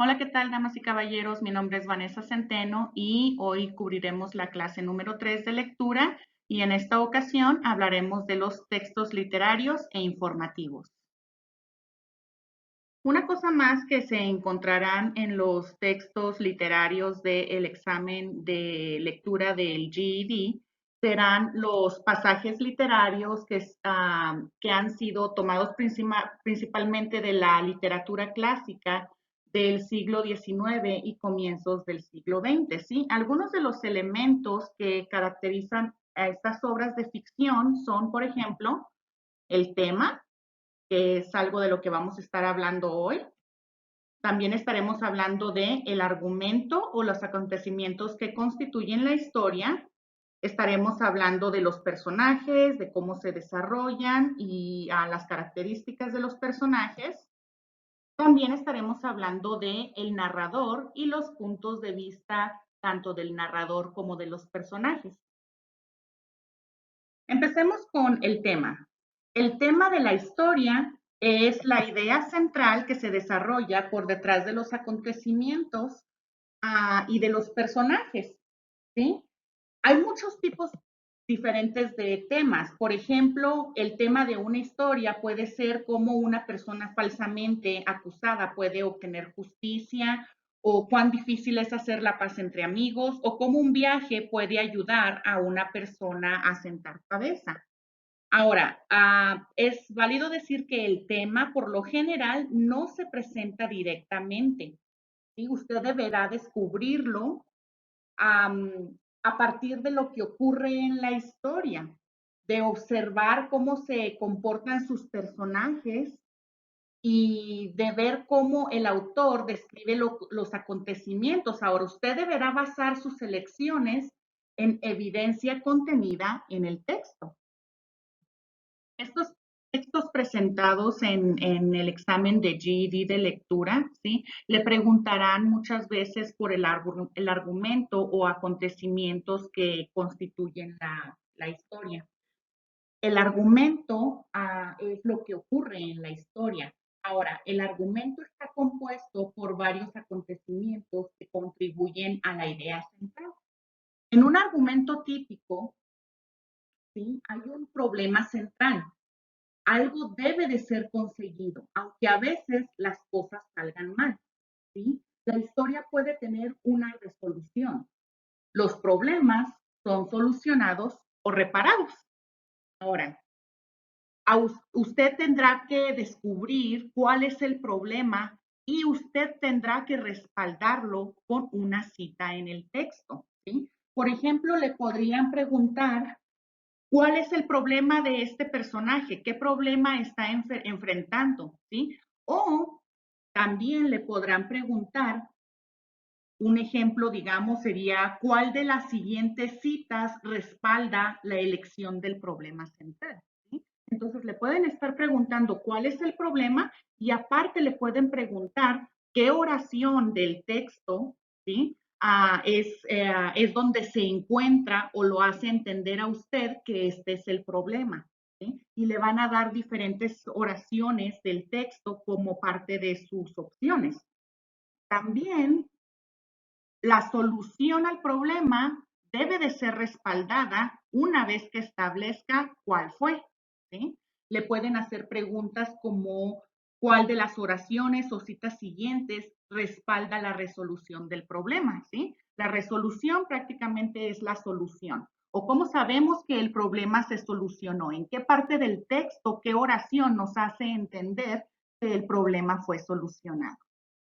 Hola, ¿qué tal, damas y caballeros? Mi nombre es Vanessa Centeno y hoy cubriremos la clase número 3 de lectura y en esta ocasión hablaremos de los textos literarios e informativos. Una cosa más que se encontrarán en los textos literarios del examen de lectura del GED serán los pasajes literarios que han sido tomados principalmente de la literatura clásica del siglo XIX y comienzos del siglo XX, ¿sí? Algunos de los elementos que caracterizan a estas obras de ficción son, por ejemplo, el tema, que es algo de lo que vamos a estar hablando hoy. También estaremos hablando de el argumento o los acontecimientos que constituyen la historia. Estaremos hablando de los personajes, de cómo se desarrollan y las características de los personajes. También estaremos hablando de el narrador y los puntos de vista tanto del narrador como de los personajes. Empecemos con el tema. El tema de la historia es la idea central que se desarrolla por detrás de los acontecimientos y de los personajes, ¿sí? Hay muchos tipos diferentes de temas. Por ejemplo, el tema de una historia puede ser cómo una persona falsamente acusada puede obtener justicia, o cuán difícil es hacer la paz entre amigos, o cómo un viaje puede ayudar a una persona a sentar cabeza. Ahora, es válido decir que el tema, por lo general, no se presenta directamente, ¿sí? Usted deberá descubrirlo a partir de lo que ocurre en la historia, de observar cómo se comportan sus personajes y de ver cómo el autor describe los acontecimientos. Ahora, usted deberá basar sus elecciones en evidencia contenida en el texto. Estos textos presentados en el examen de GED de lectura, ¿sí? Le preguntarán muchas veces por el argumento o acontecimientos que constituyen la historia. El argumento es lo que ocurre en la historia. Ahora, el argumento está compuesto por varios acontecimientos que contribuyen a la idea central. En un argumento típico, ¿sí? Hay un problema central. Algo debe de ser conseguido, aunque a veces las cosas salgan mal, ¿sí? La historia puede tener una resolución. Los problemas son solucionados o reparados. Ahora, usted tendrá que descubrir cuál es el problema y usted tendrá que respaldarlo con una cita en el texto, ¿sí? Por ejemplo, le podrían preguntar, ¿cuál es el problema de este personaje? ¿Qué problema está enfrentando? ¿Sí? O también le podrán preguntar, un ejemplo, digamos, sería, ¿cuál de las siguientes citas respalda la elección del problema central? ¿Sí? Entonces, le pueden estar preguntando cuál es el problema y aparte le pueden preguntar qué oración del texto, ¿sí? Es donde se encuentra o lo hace entender a usted que este es el problema, ¿sí? Y le van a dar diferentes oraciones del texto como parte de sus opciones. También la solución al problema debe de ser respaldada una vez que establezca cuál fue, ¿sí? Le pueden hacer preguntas como cuál de las oraciones o citas siguientes respalda la resolución del problema, ¿sí? La resolución prácticamente es la solución. O cómo sabemos que el problema se solucionó, en qué parte del texto, qué oración nos hace entender que el problema fue solucionado.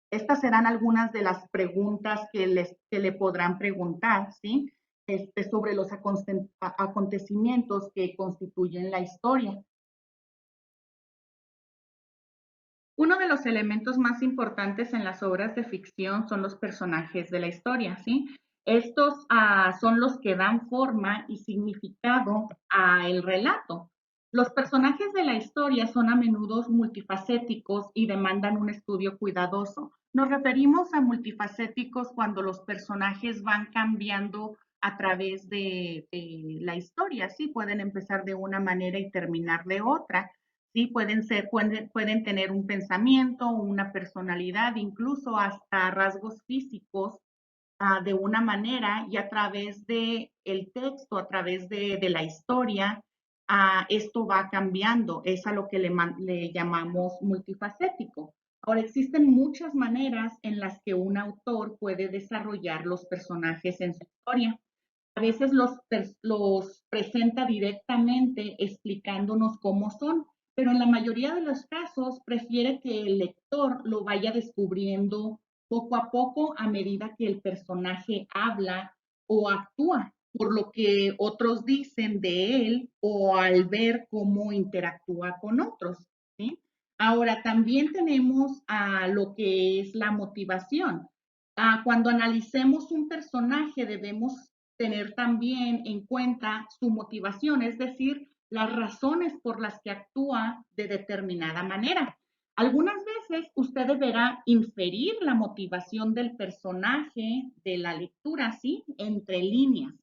Estas serán algunas de las preguntas que le podrán preguntar, ¿sí? Sobre los acontecimientos que constituyen la historia. Uno de los elementos más importantes en las obras de ficción son los personajes de la historia, ¿sí? Estos son los que dan forma y significado al relato. Los personajes de la historia son a menudo multifacéticos y demandan un estudio cuidadoso. Nos referimos a multifacéticos cuando los personajes van cambiando a través de la historia, ¿sí? Pueden empezar de una manera y terminar de otra. ¿sí? Pueden tener un pensamiento, una personalidad, incluso hasta rasgos físicos de una manera y a través de el texto, a través de la historia, esto va cambiando. Es a lo que le llamamos multifacético. Ahora, existen muchas maneras en las que un autor puede desarrollar los personajes en su historia. A veces los presenta directamente explicándonos cómo son, pero en la mayoría de los casos prefiere que el lector lo vaya descubriendo poco a poco a medida que el personaje habla o actúa, por lo que otros dicen de él o al ver cómo interactúa con otros, ¿sí? Ahora, también tenemos a lo que es la motivación. Cuando analicemos un personaje debemos tener también en cuenta su motivación, es decir, las razones por las que actúa de determinada manera. Algunas veces usted deberá inferir la motivación del personaje de la lectura, ¿sí? Entre líneas,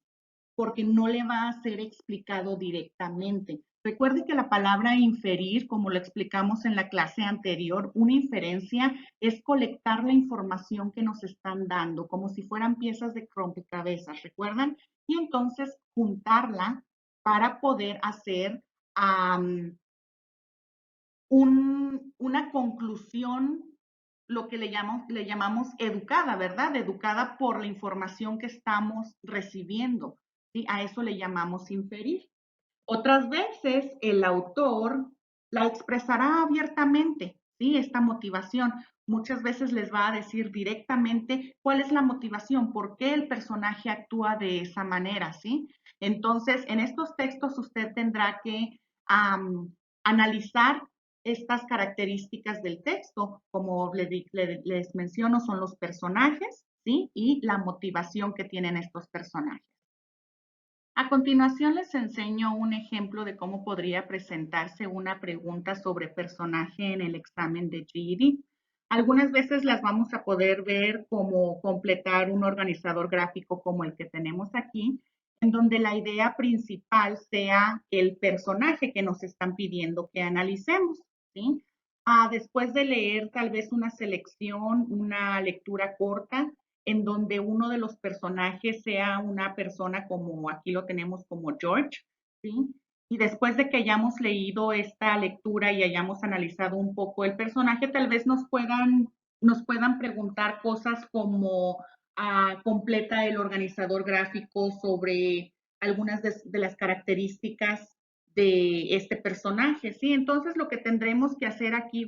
porque no le va a ser explicado directamente. Recuerde que la palabra inferir, como lo explicamos en la clase anterior, una inferencia es colectar la información que nos están dando, como si fueran piezas de rompecabezas, ¿recuerdan? Y entonces juntarla para poder hacer una conclusión, lo que le llamamos educada, ¿verdad? Educada por la información que estamos recibiendo. ¿Sí? A eso le llamamos inferir. Otras veces el autor la expresará abiertamente, ¿sí? Esta motivación. Muchas veces les va a decir directamente cuál es la motivación, por qué el personaje actúa de esa manera, ¿sí? Entonces, en estos textos usted tendrá que analizar estas características del texto, como les menciono, son los personajes, ¿sí? Y la motivación que tienen estos personajes. A continuación les enseño un ejemplo de cómo podría presentarse una pregunta sobre personaje en el examen de GED. Algunas veces las vamos a poder ver como completar un organizador gráfico como el que tenemos aquí, en donde la idea principal sea el personaje que nos están pidiendo que analicemos, ¿sí? Después de leer tal vez una selección, una lectura corta, en donde uno de los personajes sea una persona como aquí lo tenemos como George, ¿sí? Y después de que hayamos leído esta lectura y hayamos analizado un poco el personaje, tal vez nos puedan preguntar cosas como completa el organizador gráfico sobre algunas de las características de este personaje, ¿sí? Entonces lo que tendremos que hacer aquí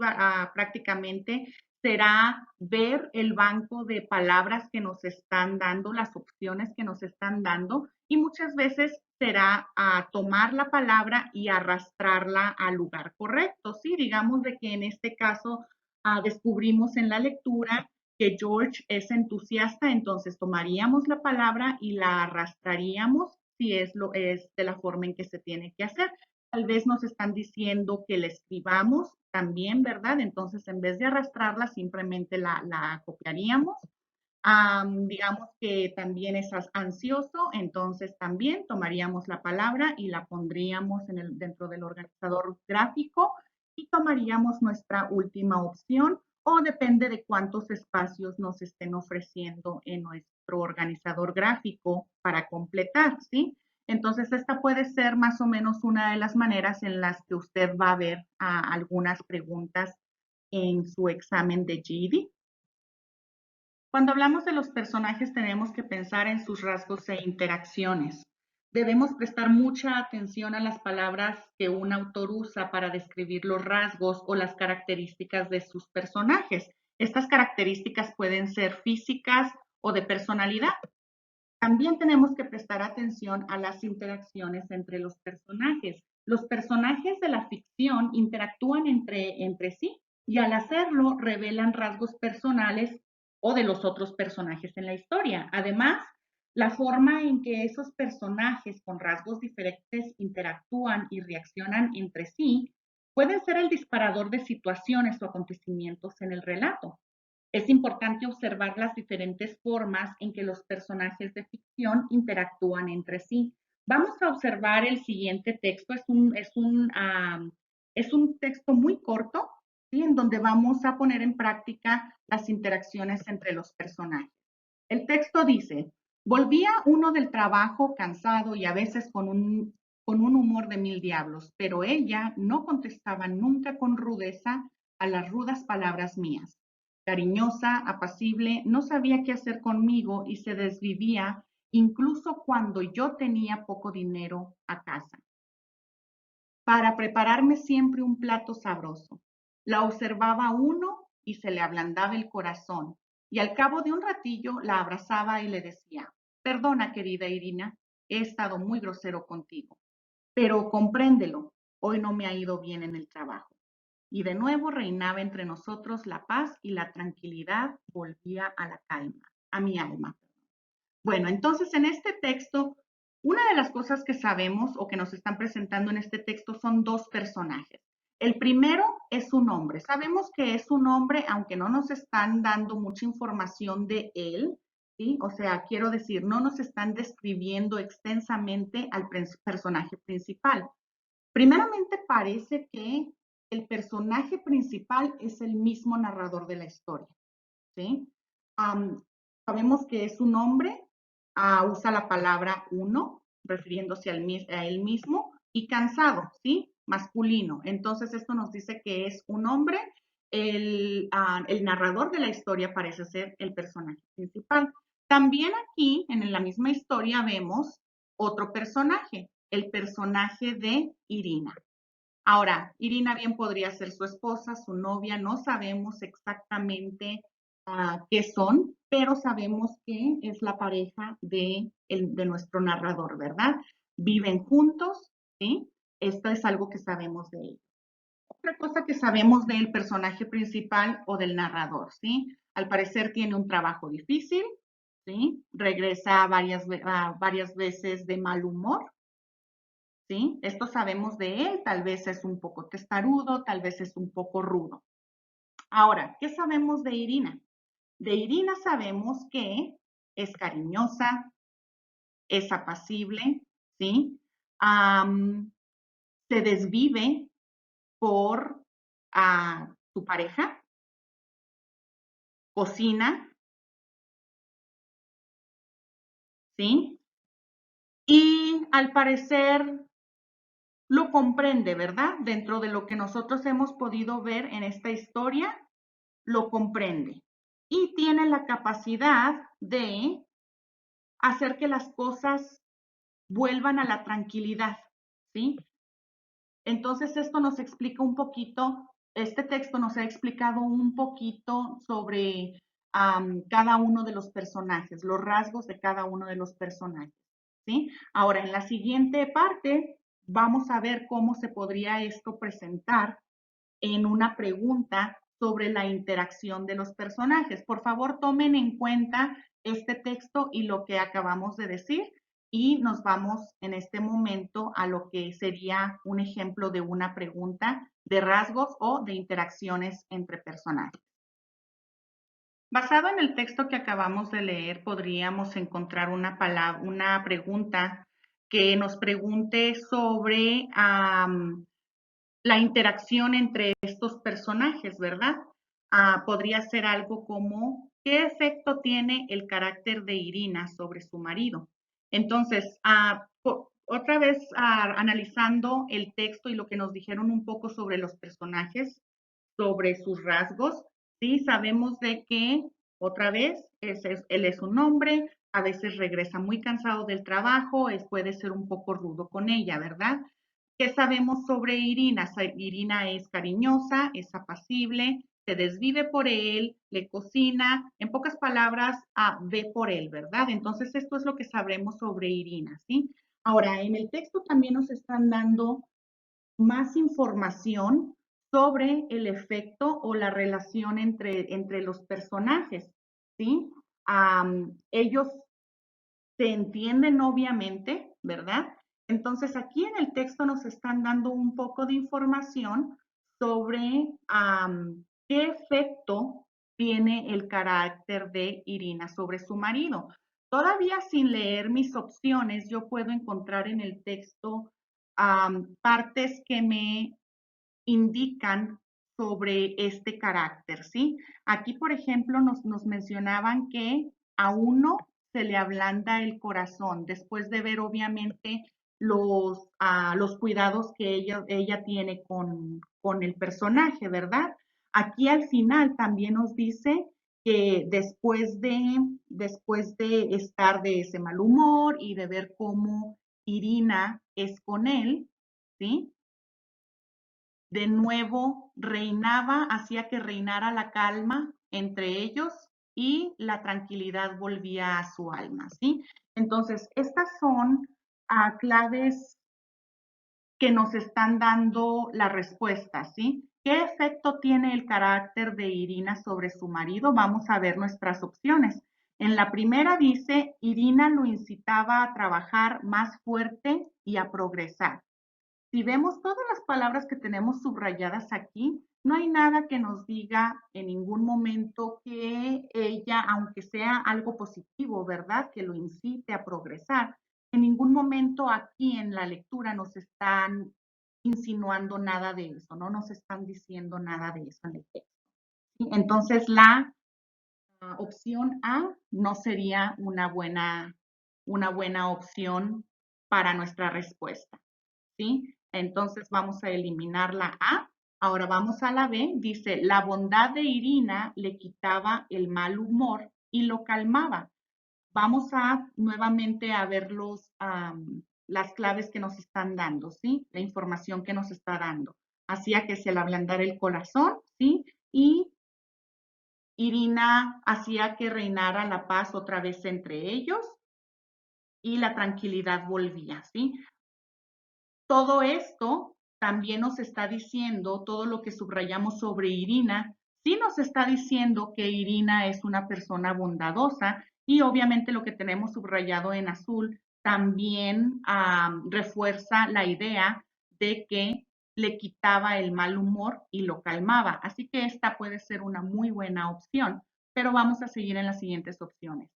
prácticamente será ver el banco de palabras que nos están dando, las opciones que nos están dando, y muchas veces será tomar la palabra y arrastrarla al lugar correcto, ¿sí? Digamos de que en este caso descubrimos en la lectura que George es entusiasta, entonces tomaríamos la palabra y la arrastraríamos si es de la forma en que se tiene que hacer. Tal vez nos están diciendo que la escribamos también, ¿verdad? Entonces, en vez de arrastrarla, simplemente la copiaríamos. Digamos que también es ansioso, entonces también tomaríamos la palabra y la pondríamos dentro del organizador gráfico y tomaríamos nuestra última opción o depende de cuántos espacios nos estén ofreciendo en nuestro organizador gráfico para completar, ¿sí? Entonces, esta puede ser más o menos una de las maneras en las que usted va a ver algunas preguntas en su examen de GED. Cuando hablamos de los personajes tenemos que pensar en sus rasgos e interacciones. Debemos prestar mucha atención a las palabras que un autor usa para describir los rasgos o las características de sus personajes. Estas características pueden ser físicas o de personalidad. También tenemos que prestar atención a las interacciones entre los personajes. Los personajes de la ficción interactúan entre sí y al hacerlo revelan rasgos personales o de los otros personajes en la historia. Además, la forma en que esos personajes con rasgos diferentes interactúan y reaccionan entre sí pueden ser el disparador de situaciones o acontecimientos en el relato. Es importante observar las diferentes formas en que los personajes de ficción interactúan entre sí. Vamos a observar el siguiente texto, es un Es un texto muy corto, ¿sí? En donde vamos a poner en práctica las interacciones entre los personajes. El texto dice, volvía uno del trabajo cansado y a veces con un humor de mil diablos, pero ella no contestaba nunca con rudeza a las rudas palabras mías. Cariñosa, apacible, no sabía qué hacer conmigo y se desvivía incluso cuando yo tenía poco dinero a casa para prepararme siempre un plato sabroso. La observaba uno y se le ablandaba el corazón, y al cabo de un ratillo la abrazaba y le decía, perdona, querida Irina, he estado muy grosero contigo, pero compréndelo, hoy no me ha ido bien en el trabajo. Y de nuevo reinaba entre nosotros la paz y la tranquilidad volvía a la calma, a mi alma. Bueno, entonces en este texto, una de las cosas que sabemos o que nos están presentando en este texto son dos personajes. El primero es un hombre. Sabemos que es un hombre, aunque no nos están dando mucha información de él, ¿sí? O sea, quiero decir, no nos están describiendo extensamente al personaje principal. Primeramente parece que el personaje principal es el mismo narrador de la historia, ¿sí? Um, Sabemos que es un hombre, usa la palabra uno, refiriéndose a él mismo, y cansado, ¿sí? Masculino. Entonces esto nos dice que es un hombre, el narrador de la historia parece ser el personaje principal. También aquí, en la misma historia, vemos otro personaje, el personaje de Irina. Ahora, Irina bien podría ser su esposa, su novia, no sabemos exactamente qué son, pero sabemos que es la pareja de nuestro narrador, ¿verdad? Viven juntos, ¿sí? Esto es algo que sabemos de ellos. Otra cosa que sabemos del personaje principal o del narrador, ¿sí? Al parecer tiene un trabajo difícil, ¿sí? Regresa varias veces de mal humor, ¿sí? Esto sabemos de él, tal vez es un poco testarudo, tal vez es un poco rudo. Ahora, ¿qué sabemos de Irina? De Irina sabemos que es cariñosa, es apacible, ¿sí? Um, Se desvive por su pareja, cocina, ¿sí? Y al parecer lo comprende, ¿verdad? Dentro de lo que nosotros hemos podido ver en esta historia, lo comprende y tiene la capacidad de hacer que las cosas vuelvan a la tranquilidad, ¿sí? Entonces esto nos explica un poquito, este texto nos ha explicado un poquito sobre cada uno de los personajes, los rasgos de cada uno de los personajes, ¿sí? Ahora, en la siguiente parte vamos a ver cómo se podría esto presentar en una pregunta sobre la interacción de los personajes. Por favor, tomen en cuenta este texto y lo que acabamos de decir y nos vamos en este momento a lo que sería un ejemplo de una pregunta de rasgos o de interacciones entre personajes. Basado en el texto que acabamos de leer, podríamos encontrar una pregunta que nos pregunte sobre la interacción entre estos personajes, ¿verdad? Podría ser algo como, ¿qué efecto tiene el carácter de Irina sobre su marido? Entonces, otra vez analizando el texto y lo que nos dijeron un poco sobre los personajes, sobre sus rasgos, ¿sí? Sabemos de que, otra vez, él es un hombre, a veces regresa muy cansado del trabajo, puede ser un poco rudo con ella, ¿verdad? ¿Qué sabemos sobre Irina? Irina es cariñosa, es apacible, se desvive por él, le cocina, en pocas palabras, ve por él, ¿verdad? Entonces, esto es lo que sabremos sobre Irina, ¿sí? Ahora, en el texto también nos están dando más información sobre el efecto o la relación entre los personajes, ¿sí? Ellos se entienden obviamente, ¿verdad? Entonces aquí en el texto nos están dando un poco de información sobre qué efecto tiene el carácter de Irina sobre su marido. Todavía sin leer mis opciones, yo puedo encontrar en el texto partes que me indican sobre este carácter, ¿sí? Aquí, por ejemplo, nos mencionaban que a uno se le ablanda el corazón después de ver, obviamente, los cuidados que ella tiene con el personaje, ¿verdad? Aquí al final también nos dice que después de estar de ese mal humor y de ver cómo Irina es con él, ¿sí? De nuevo reinaba, hacía que reinara la calma entre ellos y la tranquilidad volvía a su alma, ¿sí? Entonces, estas son claves que nos están dando la respuesta, ¿sí? ¿Qué efecto tiene el carácter de Irina sobre su marido? Vamos a ver nuestras opciones. En la primera dice, Irina lo incitaba a trabajar más fuerte y a progresar. Si vemos todas las palabras que tenemos subrayadas aquí, no hay nada que nos diga en ningún momento que ella, aunque sea algo positivo, ¿verdad? Que lo incite a progresar. En ningún momento aquí en la lectura nos están insinuando nada de eso, no nos están diciendo nada de eso en el texto. ¿Sí? Entonces la opción A no sería una buena opción para nuestra respuesta. ¿Sí? Entonces vamos a eliminar la A. Ahora vamos a la B. Dice, la bondad de Irina le quitaba el mal humor y lo calmaba. Vamos a nuevamente a ver las claves que nos están dando, ¿sí? La información que nos está dando. Hacía que se le ablandara el corazón, ¿sí? Y Irina hacía que reinara la paz otra vez entre ellos y la tranquilidad volvía, ¿sí? Todo esto también nos está diciendo, todo lo que subrayamos sobre Irina, sí nos está diciendo que Irina es una persona bondadosa y obviamente lo que tenemos subrayado en azul también refuerza la idea de que le quitaba el mal humor y lo calmaba. Así que esta puede ser una muy buena opción, pero vamos a seguir en las siguientes opciones.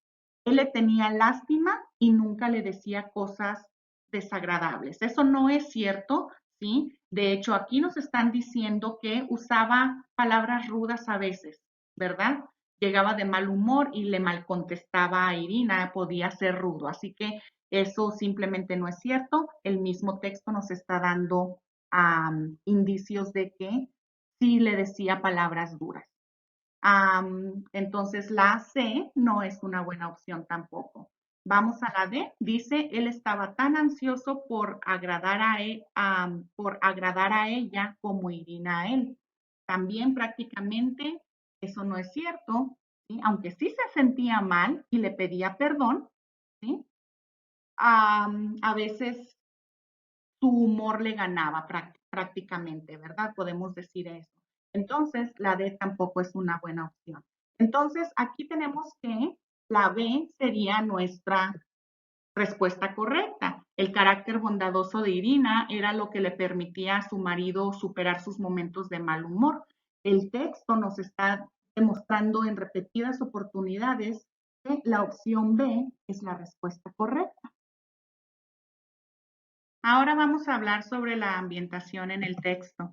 Él le tenía lástima y nunca le decía cosas desagradables. Eso no es cierto, ¿sí? De hecho, aquí nos están diciendo que usaba palabras rudas a veces, ¿verdad? Llegaba de mal humor y le mal contestaba a Irina, podía ser rudo. Así que eso simplemente no es cierto. El mismo texto nos está dando indicios de que sí le decía palabras duras. Entonces la C no es una buena opción tampoco. Vamos a la D. Dice, él estaba tan ansioso por agradar a ella como Irina a él. También prácticamente eso no es cierto, ¿sí? Aunque sí se sentía mal y le pedía perdón, ¿sí? A veces su humor le ganaba prácticamente, ¿verdad? Podemos decir eso. Entonces, la D tampoco es una buena opción. Entonces, aquí tenemos que la B sería nuestra respuesta correcta. El carácter bondadoso de Irina era lo que le permitía a su marido superar sus momentos de mal humor. El texto nos está demostrando en repetidas oportunidades que la opción B es la respuesta correcta. Ahora vamos a hablar sobre la ambientación en el texto.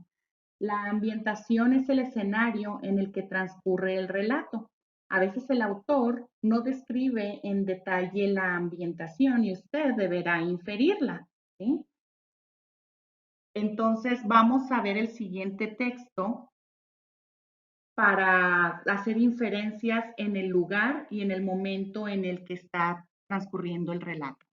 La ambientación es el escenario en el que transcurre el relato. A veces el autor no describe en detalle la ambientación y usted deberá inferirla, ¿sí? Entonces vamos a ver el siguiente texto para hacer inferencias en el lugar y en el momento en el que está transcurriendo el relato.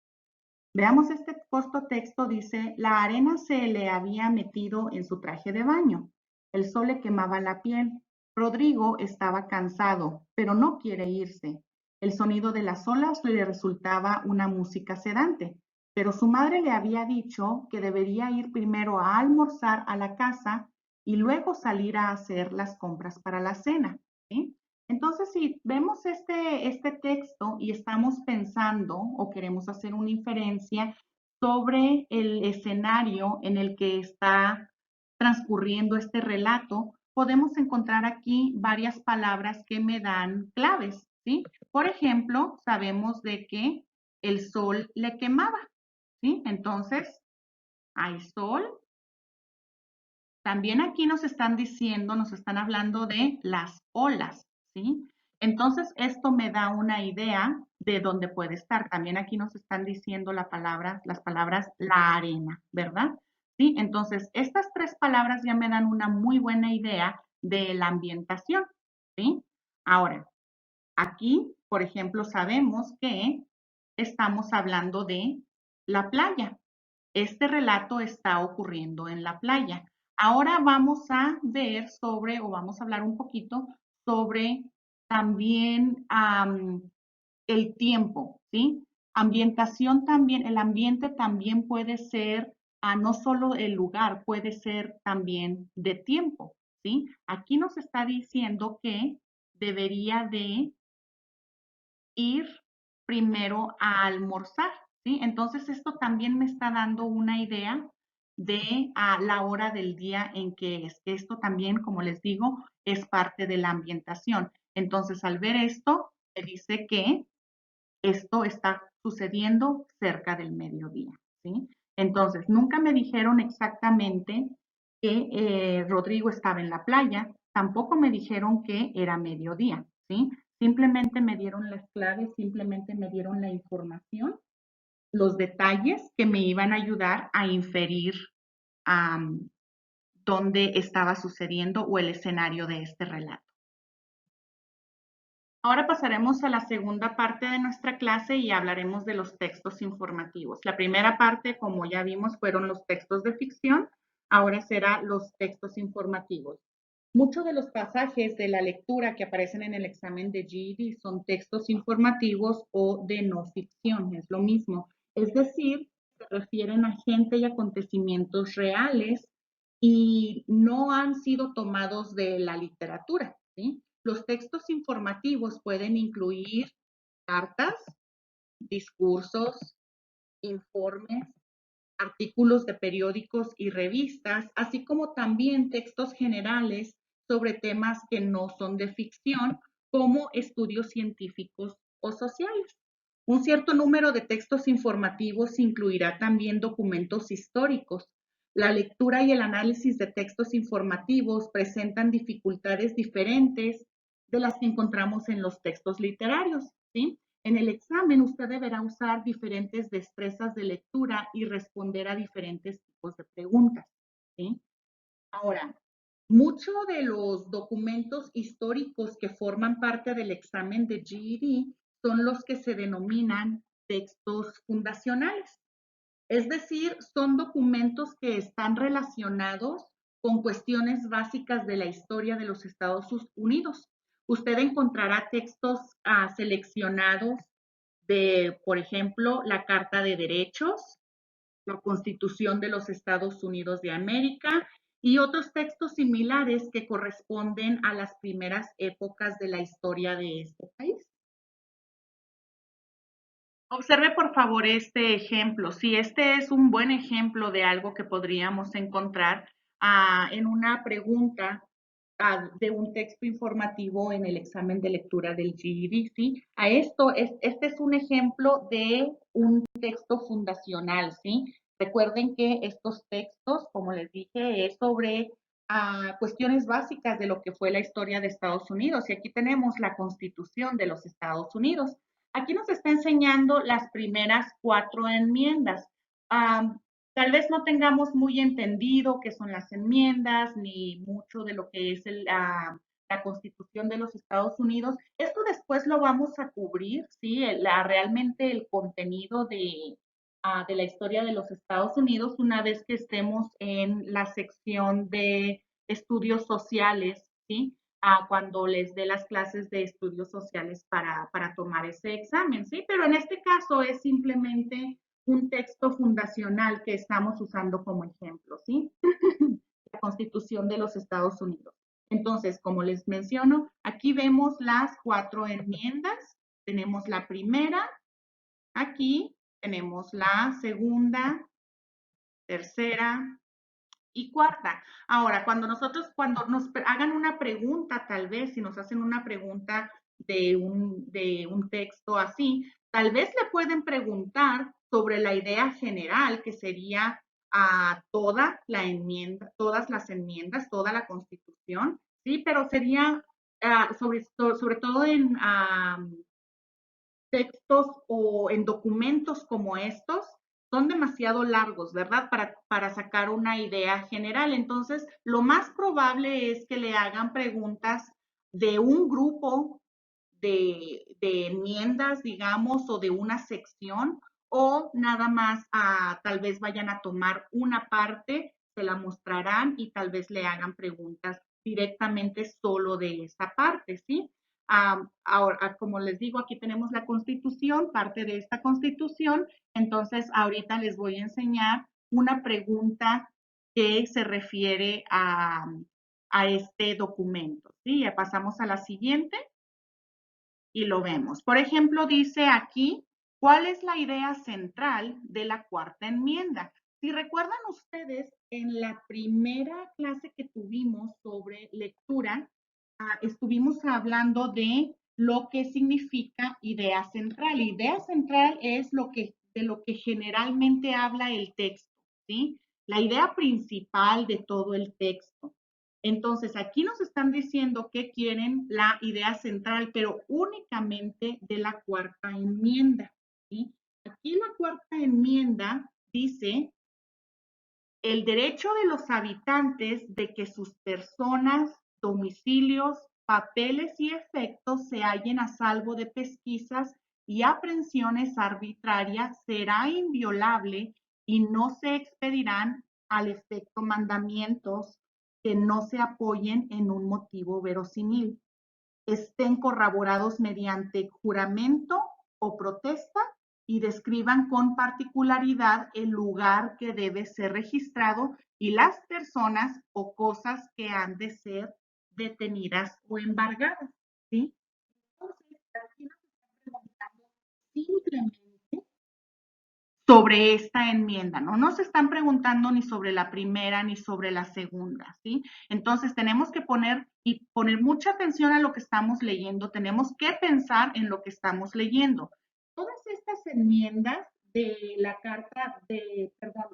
Veamos este corto texto, dice, la arena se le había metido en su traje de baño. El sol le quemaba la piel. Rodrigo estaba cansado, pero no quiere irse. El sonido de las olas le resultaba una música sedante, pero su madre le había dicho que debería ir primero a almorzar a la casa y luego salir a hacer las compras para la cena. ¿Sí? Entonces, si vemos este texto y estamos pensando o queremos hacer una inferencia sobre el escenario en el que está transcurriendo este relato, podemos encontrar aquí varias palabras que me dan claves, ¿sí? Por ejemplo, sabemos de que el sol le quemaba, ¿sí? Entonces, hay sol También aquí nos están diciendo, nos están hablando de las olas, ¿sí? Entonces, esto me da una idea de dónde puede estar. También aquí nos están diciendo las palabras la arena, ¿verdad? ¿Sí? Entonces, estas tres palabras ya me dan una muy buena idea de la ambientación, ¿sí? Ahora, aquí, por ejemplo, sabemos que estamos hablando de la playa. Este relato está ocurriendo en la playa. Ahora vamos a ver sobre, o vamos a hablar un poquito sobre también el tiempo, ¿sí? Ambientación también, el ambiente también puede ser, no solo el lugar, puede ser también de tiempo, ¿sí? Aquí nos está diciendo que debería de ir primero a almorzar, ¿sí? Entonces esto también me está dando una idea de la hora del día en que es. Esto también, como les digo, es parte de la ambientación. Entonces, al ver esto, me dice que esto está sucediendo cerca del mediodía, ¿sí? Entonces, nunca me dijeron exactamente que Rodrigo estaba en la playa, tampoco me dijeron que era mediodía, ¿sí? Simplemente me dieron las claves, simplemente me dieron la información, los detalles que me iban a ayudar a inferir um, dónde estaba sucediendo o el escenario de este relato. Ahora pasaremos a la segunda parte de nuestra clase y hablaremos de los textos informativos. La primera parte, como ya vimos, fueron los textos de ficción. Ahora será los textos informativos. Muchos de los pasajes de la lectura que aparecen en el examen de GED son textos informativos o de no ficción, es lo mismo. Es decir, se refieren a gente y acontecimientos reales y no han sido tomados de la literatura, ¿sí? Los textos informativos pueden incluir cartas, discursos, informes, artículos de periódicos y revistas, así como también textos generales sobre temas que no son de ficción, como estudios científicos o sociales. Un cierto número de textos informativos incluirá también documentos históricos. La lectura y el análisis de textos informativos presentan dificultades diferentes de las que encontramos en los textos literarios, ¿sí? En el examen usted deberá usar diferentes destrezas de lectura y responder a diferentes tipos de preguntas, ¿sí? Ahora, muchos de los documentos históricos que forman parte del examen de GED son los que se denominan textos fundacionales. Es decir, son documentos que están relacionados con cuestiones básicas de la historia de los Estados Unidos. Usted encontrará textos seleccionados de, por ejemplo, la Carta de Derechos, la Constitución de los Estados Unidos de América y otros textos similares que corresponden a las primeras épocas de la historia de este país. Observe por favor este ejemplo. Si este es un buen ejemplo de algo que podríamos encontrar en una pregunta de un texto informativo en el examen de lectura del GED, ¿sí? Este es un ejemplo de un texto fundacional, ¿sí? Recuerden que estos textos, como les dije, es sobre cuestiones básicas de lo que fue la historia de Estados Unidos. Y aquí tenemos la Constitución de los Estados Unidos. Aquí nos está enseñando las primeras 4 enmiendas. Tal vez no tengamos muy entendido qué son las enmiendas, ni mucho de lo que es la Constitución de los Estados Unidos. Esto después lo vamos a cubrir, ¿sí? Realmente el contenido de la historia de los Estados Unidos una vez que estemos en la sección de estudios sociales, ¿sí? Cuando les dé las clases de estudios sociales para tomar ese examen, ¿sí? Pero en este caso es simplemente un texto fundacional que estamos usando como ejemplo, ¿sí? La Constitución de los Estados Unidos. Entonces, como les menciono, aquí vemos las 4 enmiendas. Tenemos la primera, aquí tenemos la segunda, tercera, y cuarta. Ahora, cuando nos hagan una pregunta, tal vez, si nos hacen una pregunta de un texto así, tal vez le pueden preguntar sobre la idea general, que sería a toda la enmienda, todas las enmiendas, toda la Constitución, ¿sí? Pero sería sobre todo en textos o en documentos como estos, son demasiado largos, ¿verdad? Para sacar una idea general. Entonces, lo más probable es que le hagan preguntas de un grupo de enmiendas, digamos, o de una sección, o nada más tal vez vayan a tomar una parte, se la mostrarán y tal vez le hagan preguntas directamente solo de esa parte, ¿sí? Ahora, como les digo, aquí tenemos la Constitución, parte de esta Constitución, entonces ahorita les voy a enseñar una pregunta que se refiere a este documento, ¿sí? Ya pasamos a la siguiente y lo vemos. Por ejemplo, dice aquí, ¿cuál es la idea central de la cuarta enmienda? Si recuerdan ustedes, en la primera clase que tuvimos sobre lectura, estuvimos hablando de lo que significa idea central. Idea central es de lo que generalmente habla el texto, ¿sí? La idea principal de todo el texto. Entonces, aquí nos están diciendo que quieren la idea central, pero únicamente de la cuarta enmienda, ¿sí? Aquí la cuarta enmienda dice el derecho de los habitantes de que sus personas, domicilios, papeles y efectos se hallen a salvo de pesquisas y aprehensiones arbitrarias será inviolable y no se expedirán al efecto mandamientos que no se apoyen en un motivo verosímil, estén corroborados mediante juramento o protesta y describan con particularidad el lugar que debe ser registrado y las personas o cosas que han de ser detenidas o embargadas, ¿sí? Entonces, aquí nos están preguntando simplemente sobre esta enmienda, ¿no? No se están preguntando ni sobre la primera ni sobre la segunda, ¿sí? Entonces tenemos que poner mucha atención a lo que estamos leyendo, tenemos que pensar en lo que estamos leyendo. Todas estas enmiendas de la carta de, perdón,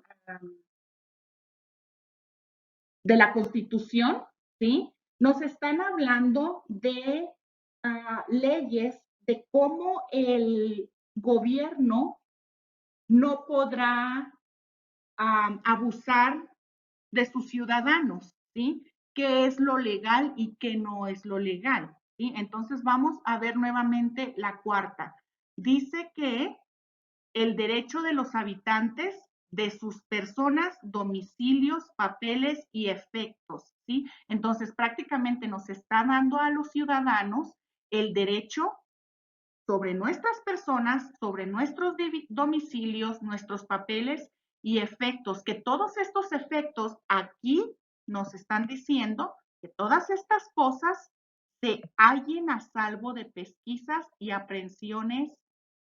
de la Constitución, ¿sí? Nos están hablando de leyes, de cómo el gobierno no podrá abusar de sus ciudadanos, ¿sí? ¿Qué es lo legal y qué no es lo legal? ¿Sí? Entonces vamos a ver nuevamente la cuarta. Dice que el derecho de los habitantes de sus personas, domicilios, papeles y efectos, ¿sí? Entonces prácticamente nos está dando a los ciudadanos el derecho sobre nuestras personas, sobre nuestros domicilios, nuestros papeles y efectos, que todos estos efectos aquí nos están diciendo que todas estas cosas se hallen a salvo de pesquisas y aprehensiones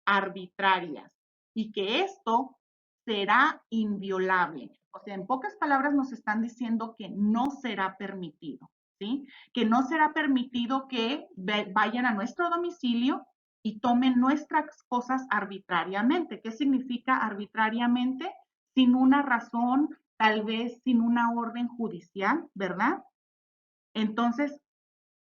arbitrarias y que esto será inviolable. O sea, en pocas palabras nos están diciendo que no será permitido, ¿sí? Que no será permitido que vayan a nuestro domicilio y tomen nuestras cosas arbitrariamente. ¿Qué significa arbitrariamente? Sin una razón, tal vez sin una orden judicial, ¿verdad? Entonces,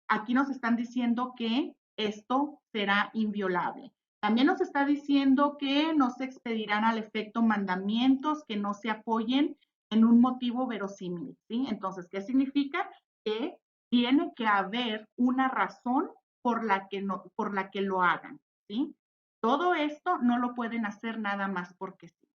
aquí nos están diciendo que esto será inviolable. También nos está diciendo que no se expedirán al efecto mandamientos que no se apoyen en un motivo verosímil, ¿sí? Entonces, ¿qué significa? Que tiene que haber una razón por la que lo hagan, ¿sí? Todo esto no lo pueden hacer nada más porque sí.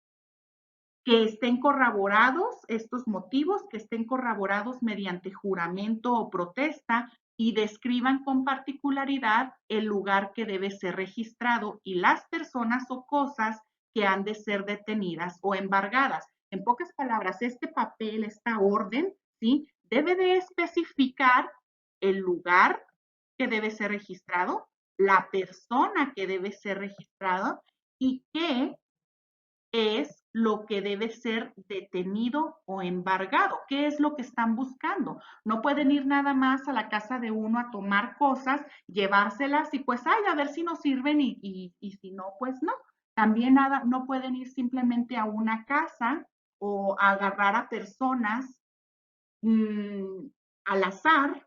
Que estén corroborados estos motivos, que estén corroborados mediante juramento o protesta y describan con particularidad el lugar que debe ser registrado y las personas o cosas que han de ser detenidas o embargadas. En pocas palabras, este papel, esta orden, ¿sí? Debe de especificar el lugar que debe ser registrado, la persona que debe ser registrada y qué es lo que debe ser detenido o embargado. ¿Qué es lo que están buscando? No pueden ir nada más a la casa de uno a tomar cosas, llevárselas y pues, ay, a ver si nos sirven y si no, pues no. También nada, no pueden ir simplemente a una casa o agarrar a personas al azar,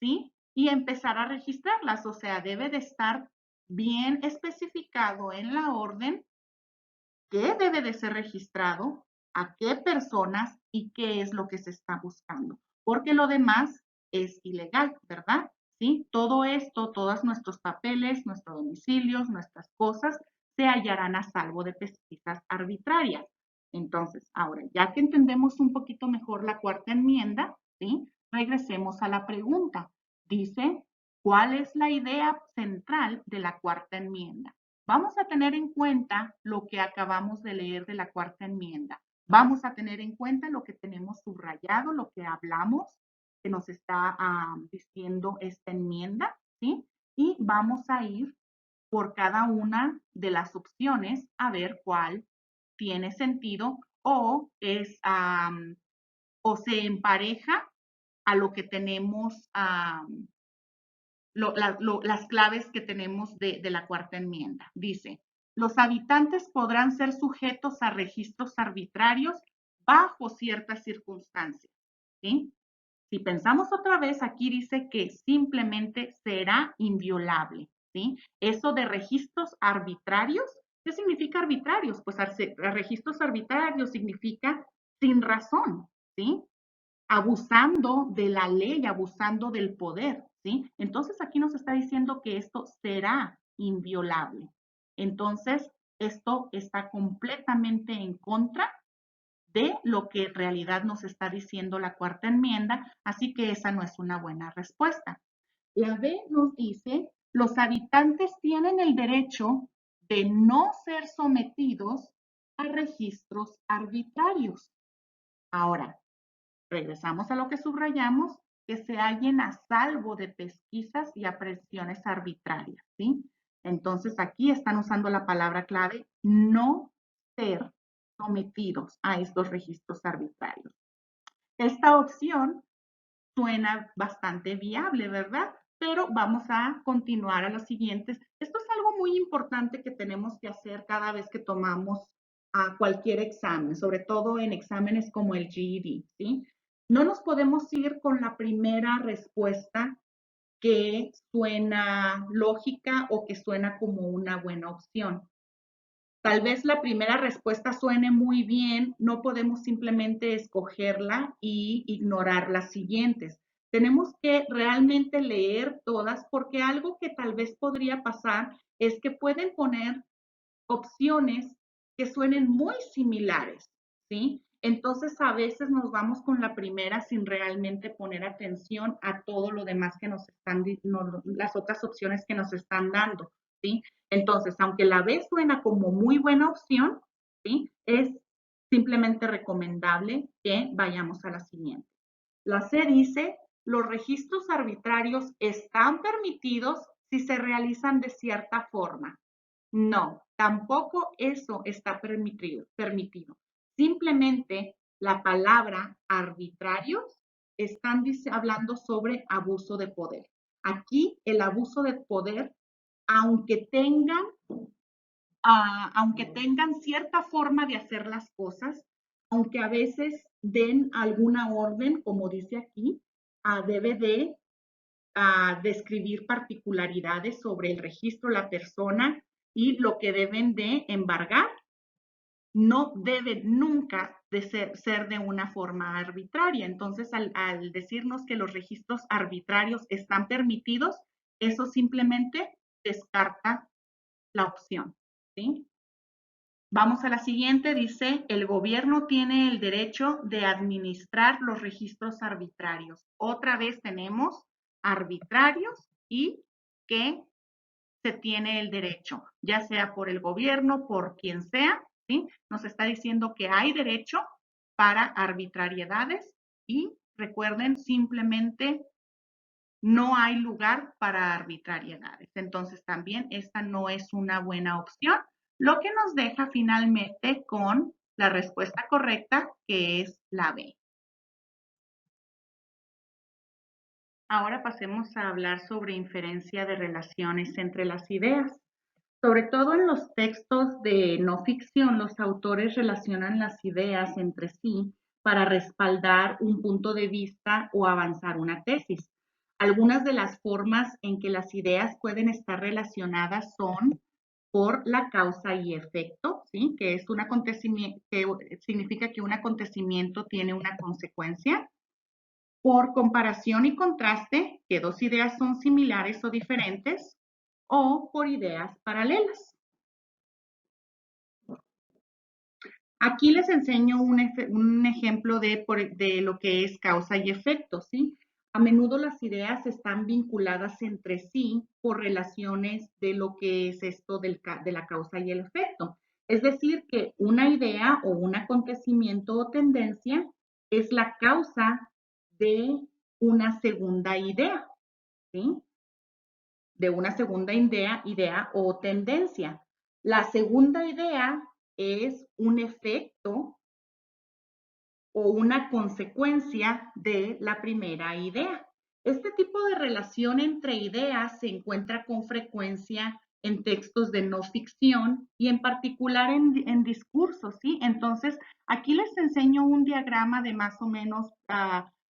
¿sí? Y empezar a registrarlas. O sea, debe de estar bien especificado en la orden qué debe de ser registrado, a qué personas y qué es lo que se está buscando. Porque lo demás es ilegal, ¿verdad? ¿Sí? Todo esto, todos nuestros papeles, nuestros domicilios, nuestras cosas, se hallarán a salvo de pesquisas arbitrarias. Entonces, ahora, ya que entendemos un poquito mejor la cuarta enmienda, ¿sí? Regresemos a la pregunta. Dice, ¿cuál es la idea central de la cuarta enmienda? Vamos a tener en cuenta lo que acabamos de leer de la cuarta enmienda. Vamos a tener en cuenta lo que tenemos subrayado, lo que hablamos, que nos está diciendo esta enmienda, ¿sí? Y vamos a ir por cada una de las opciones a ver cuál tiene sentido o es o se empareja a lo que tenemos las claves que tenemos de la cuarta enmienda. Dice, los habitantes podrán ser sujetos a registros arbitrarios bajo ciertas circunstancias. ¿Sí? Si pensamos otra vez, aquí dice que simplemente será inviolable. ¿Sí? Eso de registros arbitrarios, ¿qué significa arbitrarios? Pues registros arbitrarios significa sin razón. ¿Sí? Abusando de la ley, abusando del poder, ¿sí? Entonces aquí nos está diciendo que esto será inviolable. Entonces, esto está completamente en contra de lo que en realidad nos está diciendo la cuarta enmienda, así que esa no es una buena respuesta. La B nos dice, los habitantes tienen el derecho de no ser sometidos a registros arbitrarios. Ahora, regresamos a lo que subrayamos, que se hallen a salvo de pesquisas y apresiones arbitrarias, ¿sí? Entonces aquí están usando la palabra clave no ser sometidos a estos registros arbitrarios. Esta opción suena bastante viable, ¿verdad? Pero vamos a continuar a los siguientes. Esto es algo muy importante que tenemos que hacer cada vez que tomamos a cualquier examen, sobre todo en exámenes como el GED, ¿sí? No nos podemos ir con la primera respuesta que suena lógica o que suena como una buena opción. Tal vez la primera respuesta suene muy bien, no podemos simplemente escogerla y ignorar las siguientes. Tenemos que realmente leer todas porque algo que tal vez podría pasar es que pueden poner opciones que suenen muy similares, ¿sí? Entonces a veces nos vamos con la primera sin realmente poner atención a todo lo demás que nos están, las otras opciones que nos están dando, ¿sí? Entonces, aunque la B suena como muy buena opción, ¿sí? Es simplemente recomendable que vayamos a la siguiente. La C dice, los registros arbitrarios están permitidos si se realizan de cierta forma. No, tampoco eso está permitido. Simplemente la palabra arbitrarios están hablando sobre abuso de poder. Aquí el abuso de poder, aunque tengan, aunque tengan cierta forma de hacer las cosas, aunque a veces den alguna orden, como dice aquí, debe de describir particularidades sobre el registro, la persona y lo que deben de embargar, no debe nunca de ser de una forma arbitraria. Entonces, al decirnos que los registros arbitrarios están permitidos, eso simplemente descarta la opción, ¿sí? Vamos a la siguiente, dice, el gobierno tiene el derecho de administrar los registros arbitrarios. Otra vez tenemos arbitrarios y que se tiene el derecho, ya sea por el gobierno, por quien sea, ¿sí? Nos está diciendo que hay derecho para arbitrariedades y recuerden, simplemente no hay lugar para arbitrariedades. Entonces también esta no es una buena opción, lo que nos deja finalmente con la respuesta correcta, que es la B. Ahora pasemos a hablar sobre inferencia de relaciones entre las ideas. Sobre todo en los textos de no ficción, los autores relacionan las ideas entre sí para respaldar un punto de vista o avanzar una tesis. Algunas de las formas en que las ideas pueden estar relacionadas son por la causa y efecto, ¿sí? Que es un acontecimiento, que significa que un acontecimiento tiene una consecuencia. Por comparación y contraste, que dos ideas son similares o diferentes, o por ideas paralelas. Aquí les enseño un ejemplo de lo que es causa y efecto, ¿sí? A menudo las ideas están vinculadas entre sí por relaciones de lo que es esto de la causa y el efecto. Es decir, que una idea o un acontecimiento o tendencia es la causa de una segunda idea, ¿sí? De una segunda idea o tendencia. La segunda idea es un efecto o una consecuencia de la primera idea. Este tipo de relación entre ideas se encuentra con frecuencia en textos de no ficción y en particular en discursos, ¿sí? Entonces, aquí les enseño un diagrama de más o menos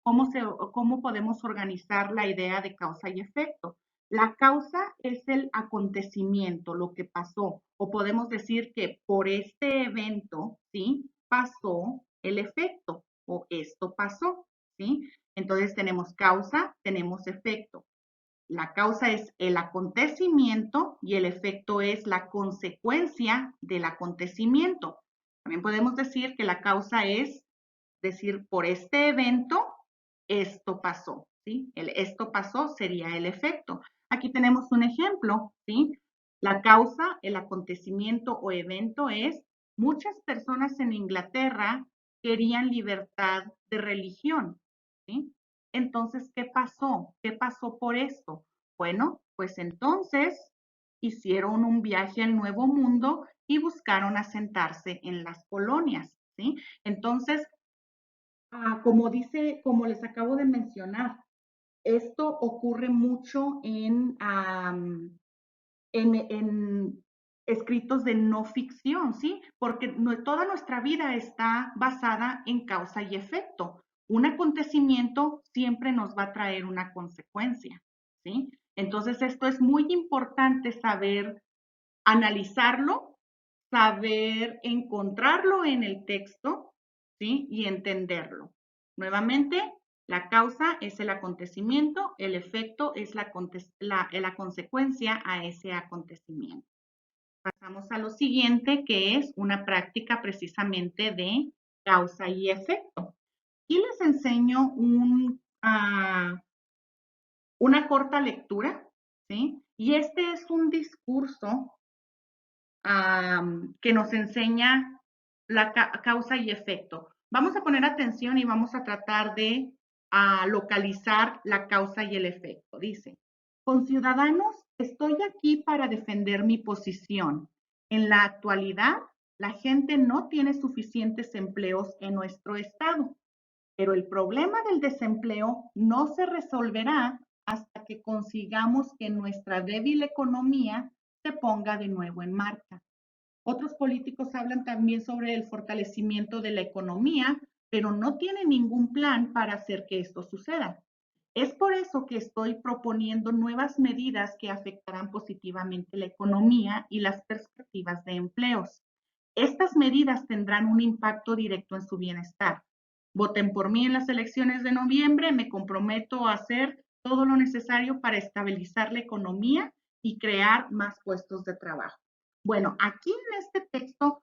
cómo podemos organizar la idea de causa y efecto. La causa es el acontecimiento, lo que pasó, o podemos decir que por este evento, ¿sí? Pasó el efecto o esto pasó, ¿sí? Entonces tenemos causa, tenemos efecto. La causa es el acontecimiento y el efecto es la consecuencia del acontecimiento. También podemos decir que la causa es decir, por este evento, esto pasó, ¿sí? Esto pasó sería el efecto. Aquí tenemos un ejemplo, ¿sí? La causa, el acontecimiento o evento es, muchas personas en Inglaterra querían libertad de religión, ¿sí? Entonces, ¿qué pasó? ¿Qué pasó por esto? Bueno, pues entonces hicieron un viaje al Nuevo Mundo y buscaron asentarse en las colonias, ¿sí? Entonces, como les acabo de mencionar, esto ocurre mucho en escritos de no ficción, ¿sí? Porque toda nuestra vida está basada en causa y efecto. Un acontecimiento siempre nos va a traer una consecuencia, ¿sí? Entonces, esto es muy importante saber analizarlo, saber encontrarlo en el texto, ¿sí? Y entenderlo. Nuevamente, la causa es el acontecimiento, el efecto es la consecuencia a ese acontecimiento. Pasamos a lo siguiente, que es una práctica precisamente de causa y efecto. Y les enseño una corta lectura, ¿sí? Y este es un discurso que nos enseña la causa y efecto. Vamos a poner atención y vamos a tratar de localizar la causa y el efecto. Dice, conciudadanos, estoy aquí para defender mi posición. En la actualidad, la gente no tiene suficientes empleos en nuestro estado, pero el problema del desempleo no se resolverá hasta que consigamos que nuestra débil economía se ponga de nuevo en marcha. Otros políticos hablan también sobre el fortalecimiento de la economía, pero no tienen ningún plan para hacer que esto suceda. Es por eso que estoy proponiendo nuevas medidas que afectarán positivamente la economía y las perspectivas de empleos. Estas medidas tendrán un impacto directo en su bienestar. Voten por mí en las elecciones de noviembre, me comprometo a hacer todo lo necesario para estabilizar la economía y crear más puestos de trabajo. Bueno, aquí en este texto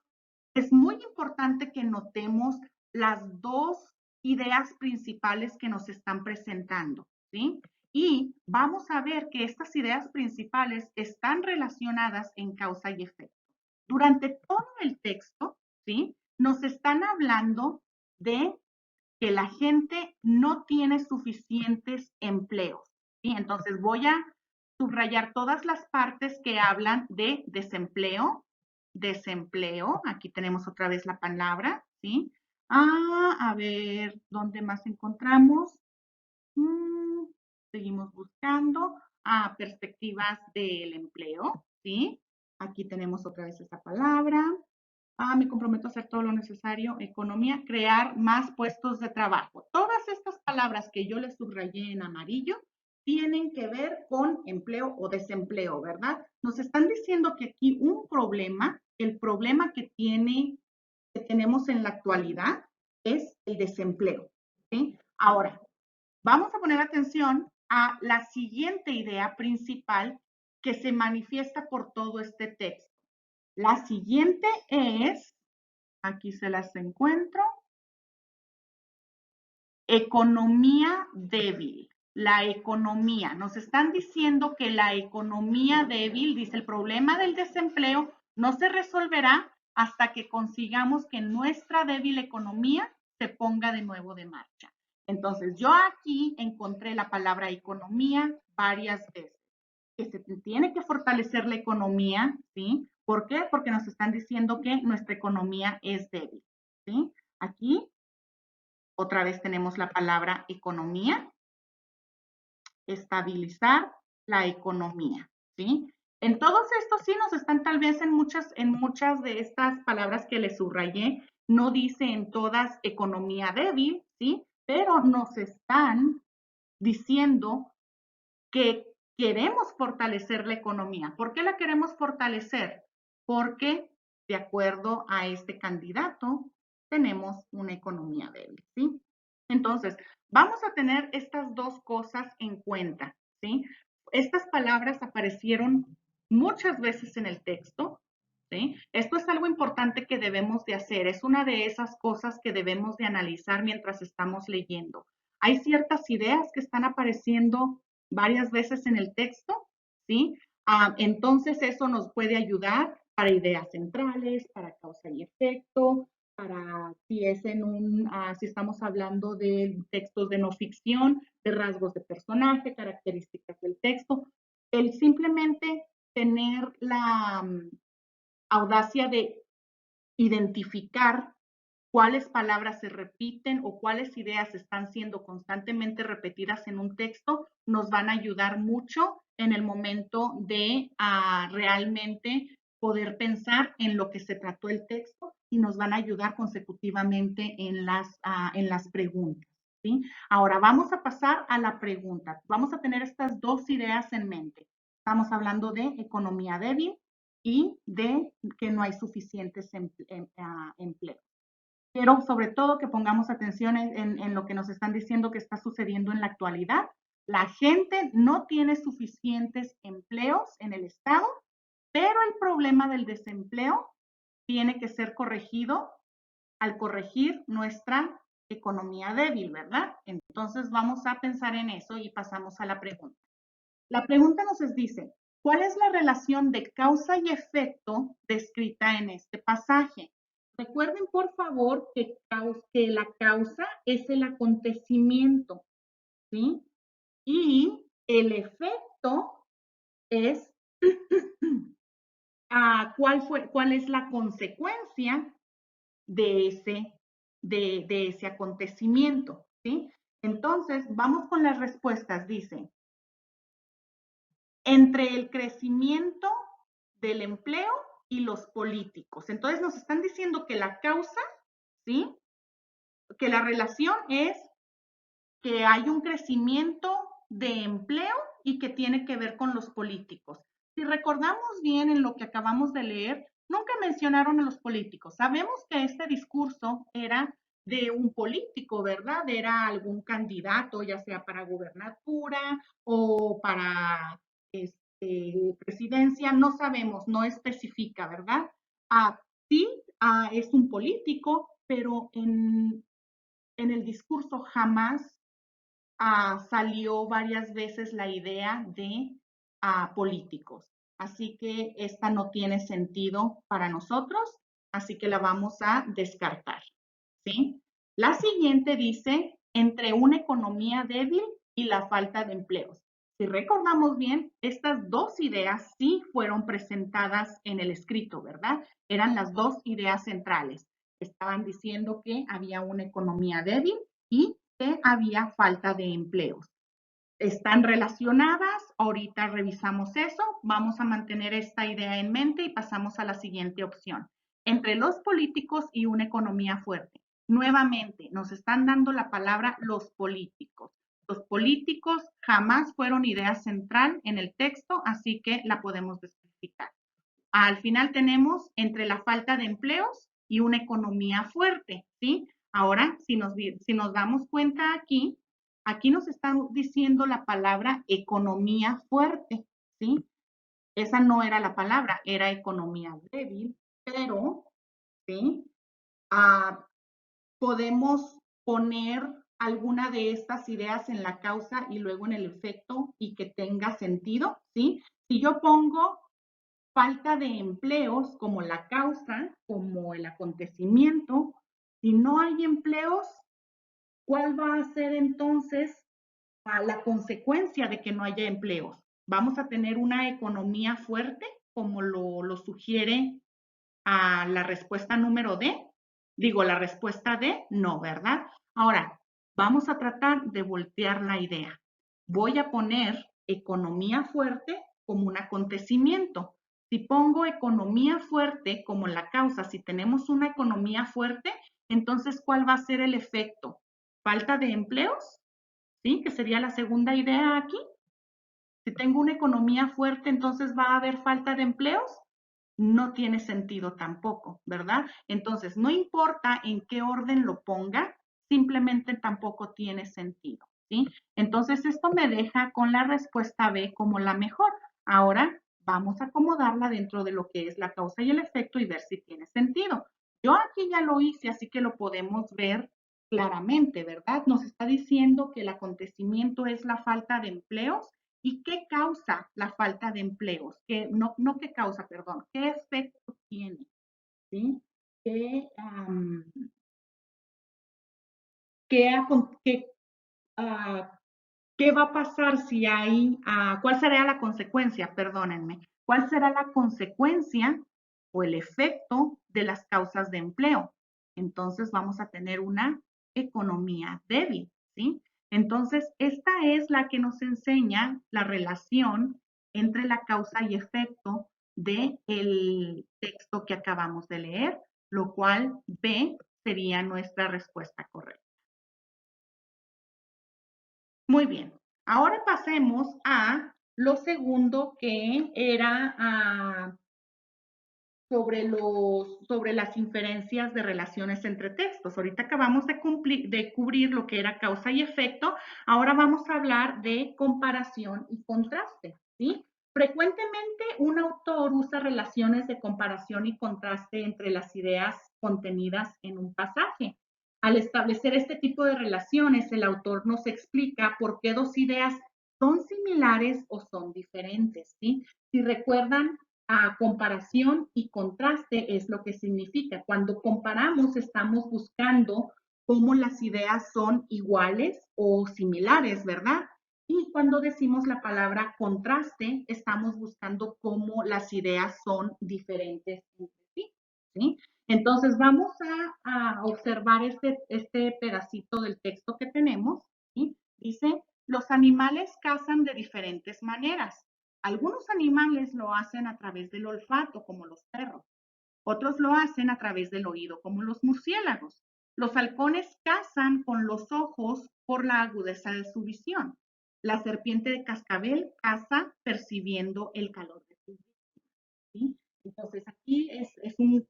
es muy importante que notemos las dos ideas principales que nos están presentando, ¿sí? Y vamos a ver que estas ideas principales están relacionadas en causa y efecto. Durante todo el texto, ¿sí? Nos están hablando de que la gente no tiene suficientes empleos, ¿sí? Entonces voy a subrayar todas las partes que hablan de desempleo, aquí tenemos otra vez la palabra, ¿sí? A ver, ¿dónde más encontramos? Mm, seguimos buscando. Perspectivas del empleo, ¿sí? Aquí tenemos otra vez esa palabra. Me comprometo a hacer todo lo necesario. Economía, crear más puestos de trabajo. Todas estas palabras que yo les subrayé en amarillo tienen que ver con empleo o desempleo, ¿verdad? Nos están diciendo que aquí un problema, el problema que tenemos en la actualidad es el desempleo, ¿sí? Ahora, vamos a poner atención a la siguiente idea principal que se manifiesta por todo este texto. La siguiente es, aquí se las encuentro, economía débil. La economía. Nos están diciendo que la economía débil, dice, el problema del desempleo no se resolverá hasta que consigamos que nuestra débil economía se ponga de nuevo de marcha. Entonces, yo aquí encontré la palabra economía varias veces. Que se tiene que fortalecer la economía, ¿sí? ¿Por qué? Porque nos están diciendo que nuestra economía es débil, ¿sí? Aquí otra vez tenemos la palabra economía, estabilizar la economía, ¿sí? En todos estos sí nos están tal vez en muchas de estas palabras que les subrayé, no dice en todas economía débil, ¿sí? Pero nos están diciendo que queremos fortalecer la economía. ¿Por qué la queremos fortalecer? Porque de acuerdo a este candidato tenemos una economía débil, ¿sí? Entonces, vamos a tener estas dos cosas en cuenta, ¿sí? Estas palabras aparecieron muchas veces en el texto, ¿sí? Esto es algo importante que debemos de hacer, es una de esas cosas que debemos de analizar mientras estamos leyendo. Hay ciertas ideas que están apareciendo varias veces en el texto, ¿sí? Entonces eso nos puede ayudar para ideas centrales, para causa y efecto, para si es si estamos hablando de textos de no ficción, de rasgos de personaje, características del texto, el simplemente tener la audacia de identificar cuáles palabras se repiten o cuáles ideas están siendo constantemente repetidas en un texto, nos van a ayudar mucho en el momento de realmente poder pensar en lo que se trató el texto y nos van a ayudar consecutivamente en las preguntas. ¿Sí? Ahora vamos a pasar a la pregunta. Vamos a tener estas dos ideas en mente. Estamos hablando de economía débil y de que no hay suficientes empleos. Pero sobre todo que pongamos atención en lo que nos están diciendo que está sucediendo en la actualidad. La gente no tiene suficientes empleos en el Estado, pero el problema del desempleo tiene que ser corregido al corregir nuestra economía débil, ¿verdad? Entonces vamos a pensar en eso y pasamos a la pregunta. La pregunta nos dice, ¿cuál es la relación de causa y efecto descrita en este pasaje? Recuerden, por favor, que la causa es el acontecimiento, ¿sí? Y el efecto es cuál es la consecuencia de ese acontecimiento, ¿sí? Entonces, vamos con las respuestas. Dice, entre el crecimiento del empleo y los políticos. Entonces nos están diciendo que la causa, ¿sí? Que la relación es que hay un crecimiento de empleo y que tiene que ver con los políticos. Si recordamos bien en lo que acabamos de leer, nunca mencionaron a los políticos. Sabemos que este discurso era de un político, ¿verdad? Era algún candidato, ya sea para gubernatura o para presidencia, no sabemos, no especifica, ¿verdad? Sí, es un político, pero en el discurso jamás salió varias veces la idea de políticos. Así que esta no tiene sentido para nosotros, así que la vamos a descartar. ¿Sí? La siguiente dice, entre una economía débil y la falta de empleos. Si recordamos bien, estas dos ideas sí fueron presentadas en el escrito, ¿verdad? Eran las dos ideas centrales. Estaban diciendo que había una economía débil y que había falta de empleos. están relacionadas, ahorita revisamos eso, vamos a mantener esta idea en mente y pasamos a la siguiente opción. Entre los políticos y una economía fuerte. Nuevamente, nos están dando la palabra los políticos. Los políticos jamás fueron idea central en el texto, así que la podemos especificar. Al final tenemos entre la falta de empleos y una economía fuerte, ¿sí? Ahora, si nos damos cuenta aquí nos están diciendo la palabra economía fuerte, ¿sí? Esa no era la palabra, era economía débil, pero, ¿sí? Ah, podemos poner alguna de estas ideas en la causa y luego en el efecto y que tenga sentido, ¿sí? Si yo pongo falta de empleos como la causa, como el acontecimiento, si no hay empleos, ¿cuál va a ser entonces la consecuencia de que no haya empleos? ¿Vamos a tener una economía fuerte, como lo sugiere a la respuesta número D? Digo, la respuesta D, no, ¿verdad? Ahora, vamos a tratar de voltear la idea. Voy a poner economía fuerte como un acontecimiento. Si pongo economía fuerte como la causa, si tenemos una economía fuerte, entonces, ¿cuál va a ser el efecto? ¿Falta de empleos? ¿Sí? Que sería la segunda idea aquí. Si tengo una economía fuerte, entonces va a haber falta de empleos. No tiene sentido tampoco, ¿verdad? Entonces, no importa en qué orden lo ponga, simplemente tampoco tiene sentido, ¿sí? Entonces, esto me deja con la respuesta B como la mejor. Ahora vamos a acomodarla dentro de lo que es la causa y el efecto y ver si tiene sentido. Yo aquí ya lo hice, así que lo podemos ver claramente, ¿verdad? Nos está diciendo que el acontecimiento es la falta de empleos. ¿Y qué causa la falta de empleos? No qué causa, perdón, ¿qué efecto tiene? ¿Sí? ¿Qué, qué, qué, uh, ¿qué va a pasar si hay, cuál será la consecuencia? Perdónenme. ¿Cuál será la consecuencia o el efecto de las causas de empleo? Entonces vamos a tener una economía débil, ¿sí? Entonces, esta es la que nos enseña la relación entre la causa y efecto del texto que acabamos de leer, lo cual B sería nuestra respuesta correcta. Muy bien. Ahora pasemos a lo segundo que era sobre las inferencias de relaciones entre textos. Ahorita acabamos de cubrir lo que era causa y efecto. Ahora vamos a hablar de comparación y contraste, ¿sí? Frecuentemente un autor usa relaciones de comparación y contraste entre las ideas contenidas en un pasaje. Al establecer este tipo de relaciones, el autor nos explica por qué dos ideas son similares o son diferentes, ¿sí? Si recuerdan, comparación y contraste es lo que significa. Cuando comparamos, estamos buscando cómo las ideas son iguales o similares, ¿verdad? Y cuando decimos la palabra contraste, estamos buscando cómo las ideas son diferentes entre sí, ¿sí? Entonces vamos a observar este pedacito del texto que tenemos, ¿sí? Dice, los animales cazan de diferentes maneras. Algunos animales lo hacen a través del olfato, como los perros. Otros lo hacen a través del oído, como los murciélagos. Los halcones cazan con los ojos por la agudeza de su visión. La serpiente de cascabel caza percibiendo el calor de su víctima, ¿sí? Entonces aquí es un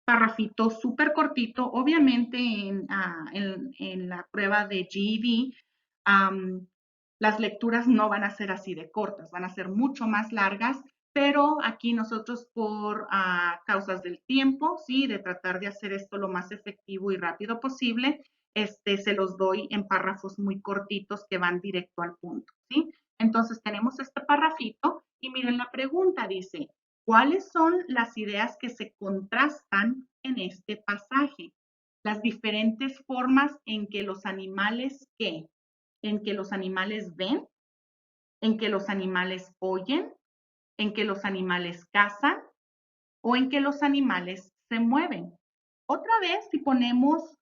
parrafito súper cortito. Obviamente en la prueba de GED, las lecturas no van a ser así de cortas, van a ser mucho más largas, pero aquí nosotros por causas del tiempo, ¿sí? De tratar de hacer esto lo más efectivo y rápido posible, se los doy en párrafos muy cortitos que van directo al punto, ¿sí? Entonces tenemos este parrafito y miren la pregunta, dice, ¿cuáles son las ideas que se contrastan en este pasaje? Las diferentes formas en que los animales, ¿qué? En que los animales ven, en que los animales oyen, en que los animales cazan o en que los animales se mueven. Otra vez, si ponemos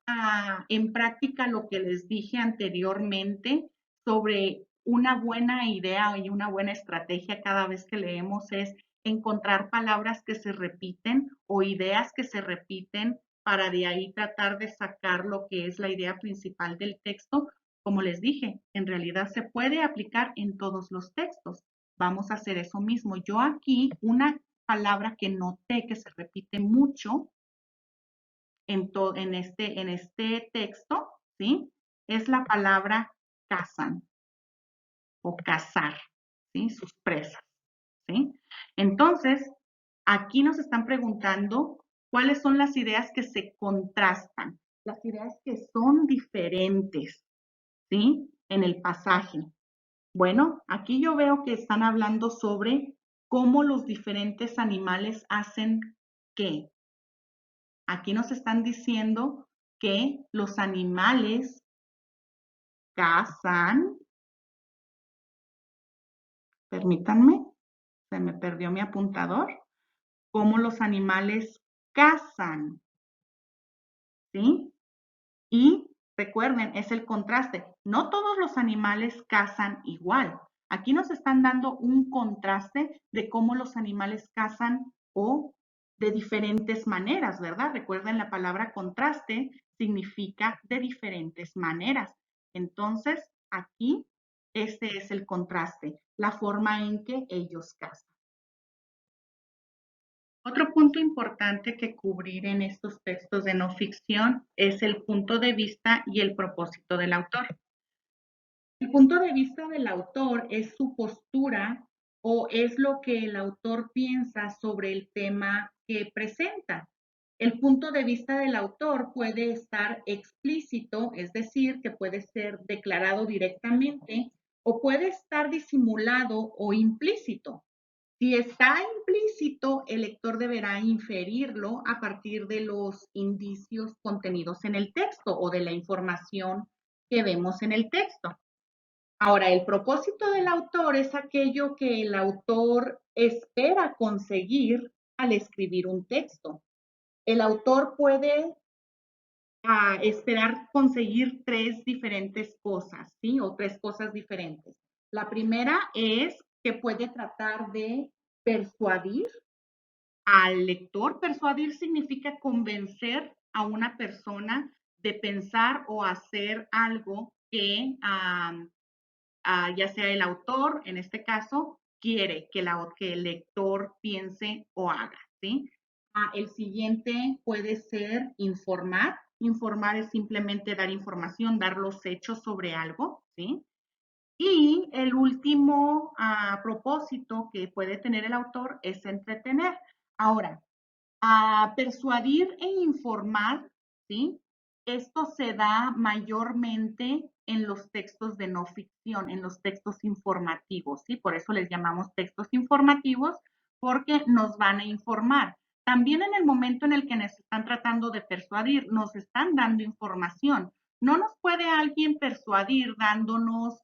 en práctica lo que les dije anteriormente sobre una buena idea y una buena estrategia cada vez que leemos es encontrar palabras que se repiten o ideas que se repiten para de ahí tratar de sacar lo que es la idea principal del texto. Como les dije, en realidad se puede aplicar en todos los textos. Vamos a hacer eso mismo. Yo aquí una palabra que noté que se repite mucho en este texto, ¿sí? Es la palabra casan o cazar, ¿sí? Sus presas, ¿sí? Entonces, aquí nos están preguntando cuáles son las ideas que se contrastan, las ideas que son diferentes, ¿sí? En el pasaje. Bueno, aquí yo veo que están hablando sobre cómo los diferentes animales hacen qué. Aquí nos están diciendo que los animales cazan, permítanme, se me perdió mi apuntador, cómo los animales cazan, ¿sí? Y recuerden, es el contraste. No todos los animales cazan igual. Aquí nos están dando un contraste de cómo los animales cazan o de diferentes maneras, ¿verdad? Recuerden, la palabra contraste significa de diferentes maneras. Entonces, aquí, este es el contraste, la forma en que ellos cazan. Otro punto importante que cubrir en estos textos de no ficción es el punto de vista y el propósito del autor. El punto de vista del autor es su postura o es lo que el autor piensa sobre el tema que presenta. El punto de vista del autor puede estar explícito, es decir, que puede ser declarado directamente o puede estar disimulado o implícito. Si está implícito, el lector deberá inferirlo a partir de los indicios contenidos en el texto o de la información que vemos en el texto. Ahora, el propósito del autor es aquello que el autor espera conseguir al escribir un texto. El autor puede esperar conseguir tres diferentes cosas, ¿sí? O tres cosas diferentes. La primera es que puede tratar de persuadir al lector. Persuadir significa convencer a una persona de pensar o hacer algo que ya sea el autor, en este caso, quiere que el lector piense o haga, ¿sí? El siguiente puede ser informar. Informar es simplemente dar información, dar los hechos sobre algo, ¿sí? Y el último propósito que puede tener el autor es entretener. Ahora, persuadir e informar, ¿sí? Esto se da mayormente en los textos de no ficción, en los textos informativos, ¿sí? Por eso les llamamos textos informativos, porque nos van a informar. También en el momento en el que nos están tratando de persuadir, nos están dando información. No nos puede alguien persuadir dándonos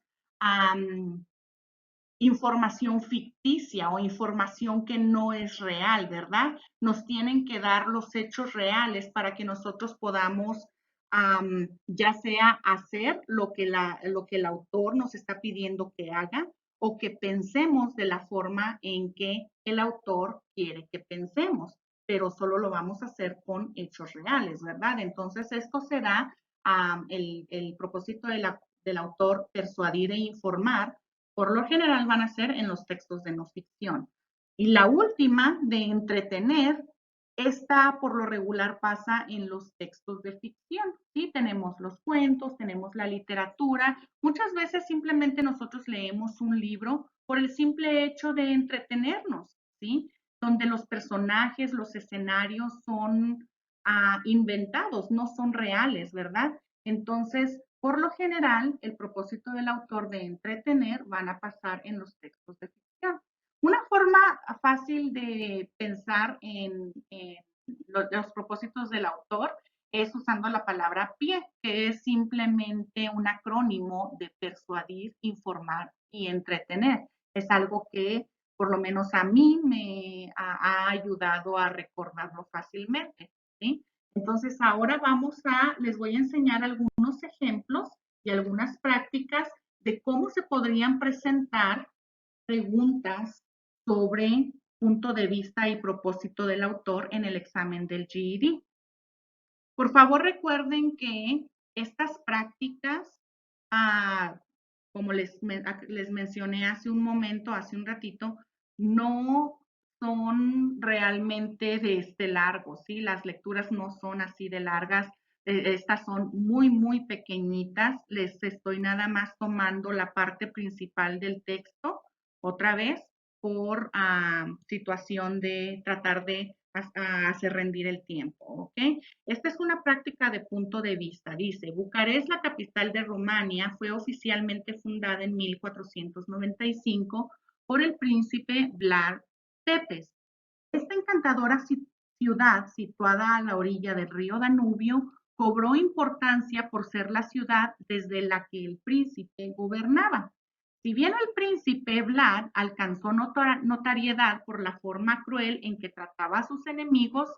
información ficticia o información que no es real, ¿verdad? Nos tienen que dar los hechos reales para que nosotros podamos ya sea hacer lo que el autor nos está pidiendo que haga o que pensemos de la forma en que el autor quiere que pensemos, pero solo lo vamos a hacer con hechos reales, ¿verdad? Entonces, esto será el propósito del autor persuadir e informar. Por lo general van a ser en los textos de no ficción. Y la última, de entretener, esta por lo regular pasa en los textos de ficción. Sí, tenemos los cuentos, tenemos la literatura. Muchas veces simplemente nosotros leemos un libro por el simple hecho de entretenernos, ¿sí? Donde los personajes, los escenarios son inventados, no son reales, ¿verdad? Entonces, por lo general, el propósito del autor de entretener van a pasar en los textos de ficción. Una forma fácil de pensar en los propósitos del autor es usando la palabra pie, que es simplemente un acrónimo de persuadir, informar y entretener. Es algo que por lo menos a mí me ha ayudado a recordarlo fácilmente, ¿sí? Entonces ahora les voy a enseñar algunos ejemplos y algunas prácticas de cómo se podrían presentar preguntas sobre punto de vista y propósito del autor en el examen del GED. Por favor, recuerden que estas prácticas, ah, como les mencioné hace un momento, hace un ratito, no son realmente de este largo, ¿sí? Las lecturas no son así de largas. Estas son muy, muy pequeñitas. Les estoy nada más tomando la parte principal del texto, otra vez, por situación de tratar de hacer rendir el tiempo, ¿ok? Esta es una práctica de punto de vista. Dice, Bucarest, la capital de Rumania, fue oficialmente fundada en 1495 por el príncipe Vlad Tepes. Esta encantadora ciudad, situada a la orilla del río Danubio, cobró importancia por ser la ciudad desde la que el príncipe gobernaba. Si bien el príncipe Vlad alcanzó notariedad por la forma cruel en que trataba a sus enemigos,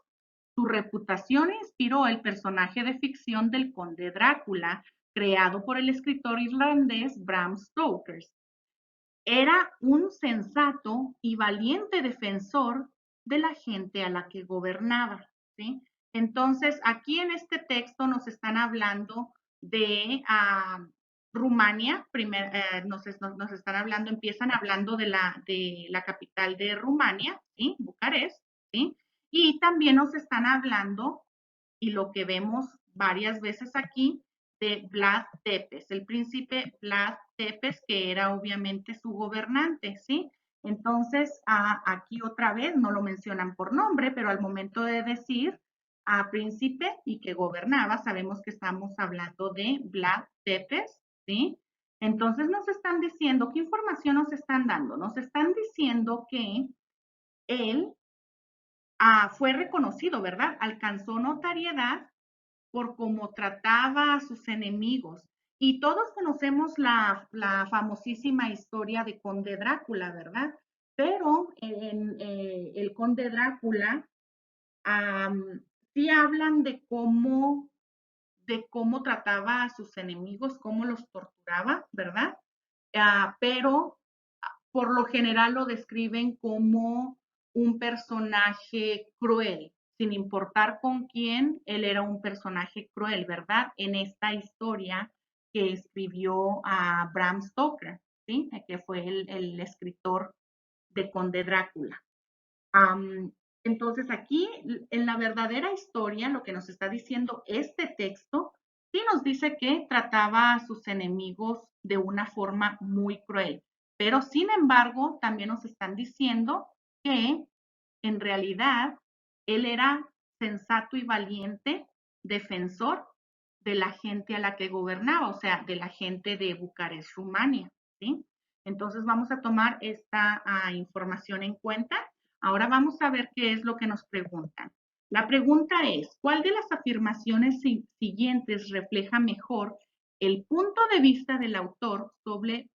su reputación inspiró el personaje de ficción del conde Drácula, creado por el escritor irlandés Bram Stoker. Era un sensato y valiente defensor de la gente a la que gobernaba, ¿sí? Entonces, aquí en este texto nos están hablando de Rumania, nos están hablando, empiezan hablando de la capital de Rumania, ¿sí? Bucarest, ¿sí? Y también nos están hablando, y lo que vemos varias veces aquí, de Vlad Tepes, el príncipe Vlad Tepes, que era obviamente su gobernante, ¿sí? Entonces, aquí otra vez no lo mencionan por nombre, pero al momento de decir a príncipe y que gobernaba, sabemos que estamos hablando de Vlad Tepes, ¿sí? Entonces nos están diciendo, ¿qué información nos están dando? Nos están diciendo que él fue reconocido, ¿verdad? Alcanzó notariedad por cómo trataba a sus enemigos. Y todos conocemos la famosísima historia de Conde Drácula, ¿verdad? Pero en el Conde Drácula sí hablan de cómo trataba a sus enemigos, cómo los torturaba, ¿verdad? Pero por lo general lo describen como un personaje cruel, sin importar con quién, él era un personaje cruel, ¿verdad? En esta historia que escribió a Bram Stoker, ¿sí? Que fue el escritor de Conde Drácula. Entonces aquí, en la verdadera historia, lo que nos está diciendo este texto, sí nos dice que trataba a sus enemigos de una forma muy cruel, pero sin embargo, también nos están diciendo que en realidad él era sensato y valiente defensor de la gente a la que gobernaba, o sea, de la gente de Bucarest, Rumania, ¿sí? Entonces vamos a tomar esta información en cuenta. Ahora vamos a ver qué es lo que nos preguntan. La pregunta es, ¿cuál de las afirmaciones siguientes refleja mejor el punto de vista del autor sobre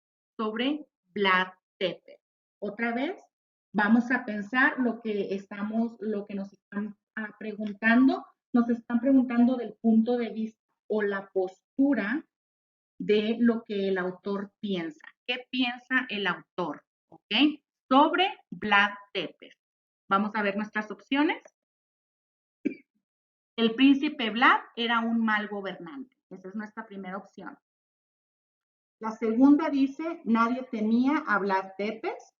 Vlad Tepes? Otra vez, vamos a pensar lo que nos están preguntando. Nos están preguntando del punto de vista o la postura de lo que el autor piensa. ¿Qué piensa el autor? ¿Ok? Sobre Vlad Tepes. Vamos a ver nuestras opciones. El príncipe Vlad era un mal gobernante. Esa es nuestra primera opción. La segunda dice, nadie temía a Vlad Tepes.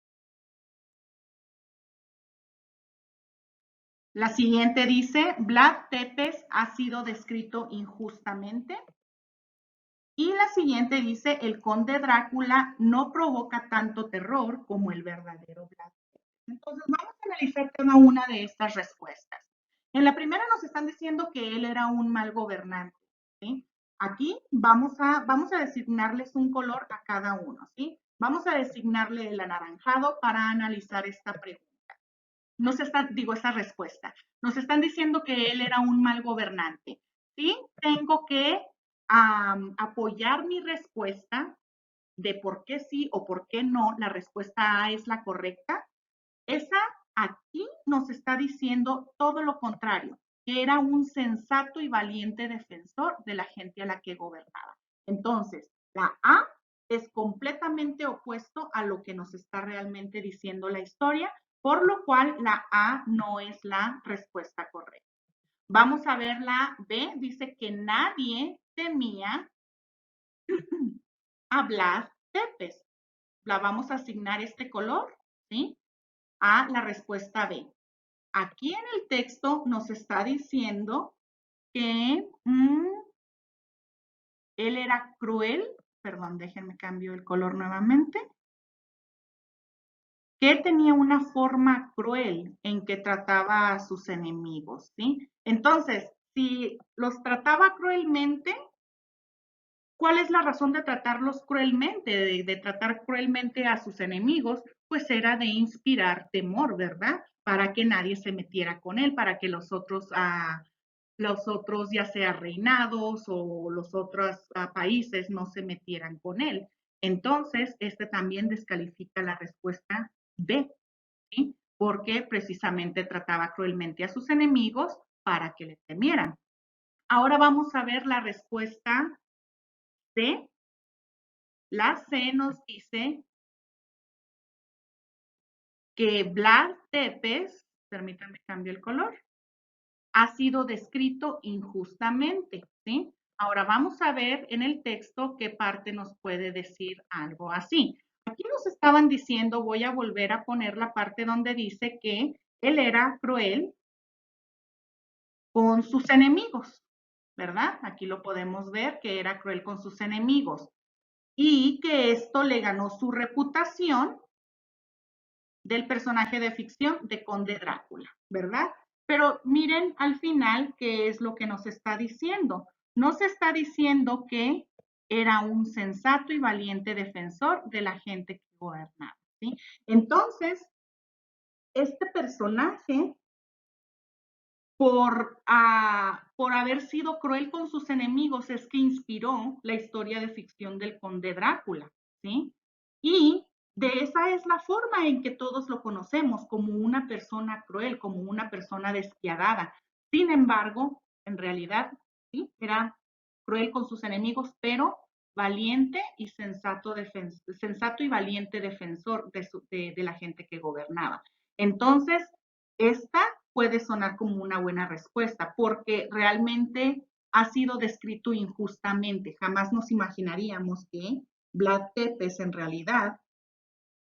La siguiente dice, Vlad Tepes ha sido descrito injustamente. Y la siguiente dice, el conde Drácula no provoca tanto terror como el verdadero Vlad Tepes. Entonces vamos a analizar cada una de estas respuestas. En la primera nos están diciendo que él era un mal gobernante, ¿sí? Aquí vamos a designarles un color a cada uno, ¿sí? Vamos a designarle el anaranjado para analizar esta pregunta. Esta respuesta. Nos están diciendo que él era un mal gobernante. ¿Sí? Tengo que apoyar mi respuesta de por qué sí o por qué no, la respuesta A es la correcta. Esa aquí nos está diciendo todo lo contrario, que era un sensato y valiente defensor de la gente a la que gobernaba. Entonces, la A es completamente opuesto a lo que nos está realmente diciendo la historia, por lo cual la A no es la respuesta correcta. Vamos a ver la B, dice que nadie temía a Blas Tepes. La vamos a asignar este color, ¿sí? A la respuesta B. Aquí en el texto nos está diciendo que él era cruel, perdón, déjenme cambio el color nuevamente, que tenía una forma cruel en que trataba a sus enemigos, ¿sí? Entonces, si los trataba cruelmente, ¿cuál es la razón de tratarlos cruelmente, de tratar cruelmente a sus enemigos? Pues era de inspirar temor, ¿verdad? Para que nadie se metiera con él, para que los otros ya sea reinados o los otros países no se metieran con él. Entonces, este también descalifica la respuesta B, ¿sí? Porque precisamente trataba cruelmente a sus enemigos para que le temieran. Ahora vamos a ver la respuesta C. La C nos dice que Vlad Tepes, permítanme cambiar el color, ha sido descrito injustamente, ¿sí? Ahora vamos a ver en el texto qué parte nos puede decir algo así. Aquí nos estaban diciendo, voy a volver a poner la parte donde dice que él era cruel con sus enemigos, ¿verdad? Aquí lo podemos ver que era cruel con sus enemigos y que esto le ganó su reputación del personaje de ficción de Conde Drácula, ¿verdad? Pero miren al final qué es lo que nos está diciendo. Nos está diciendo que era un sensato y valiente defensor de la gente que gobernaba, ¿sí? Entonces, este personaje, por haber sido cruel con sus enemigos, es que inspiró la historia de ficción del Conde Drácula, ¿sí? Y de esa es la forma en que todos lo conocemos, como una persona cruel, como una persona despiadada. Sin embargo, en realidad, sí, era cruel con sus enemigos, pero valiente y sensato y valiente defensor de la gente que gobernaba. Entonces, esta puede sonar como una buena respuesta, porque realmente ha sido descrito injustamente. Jamás nos imaginaríamos que Vlad Tepes en realidad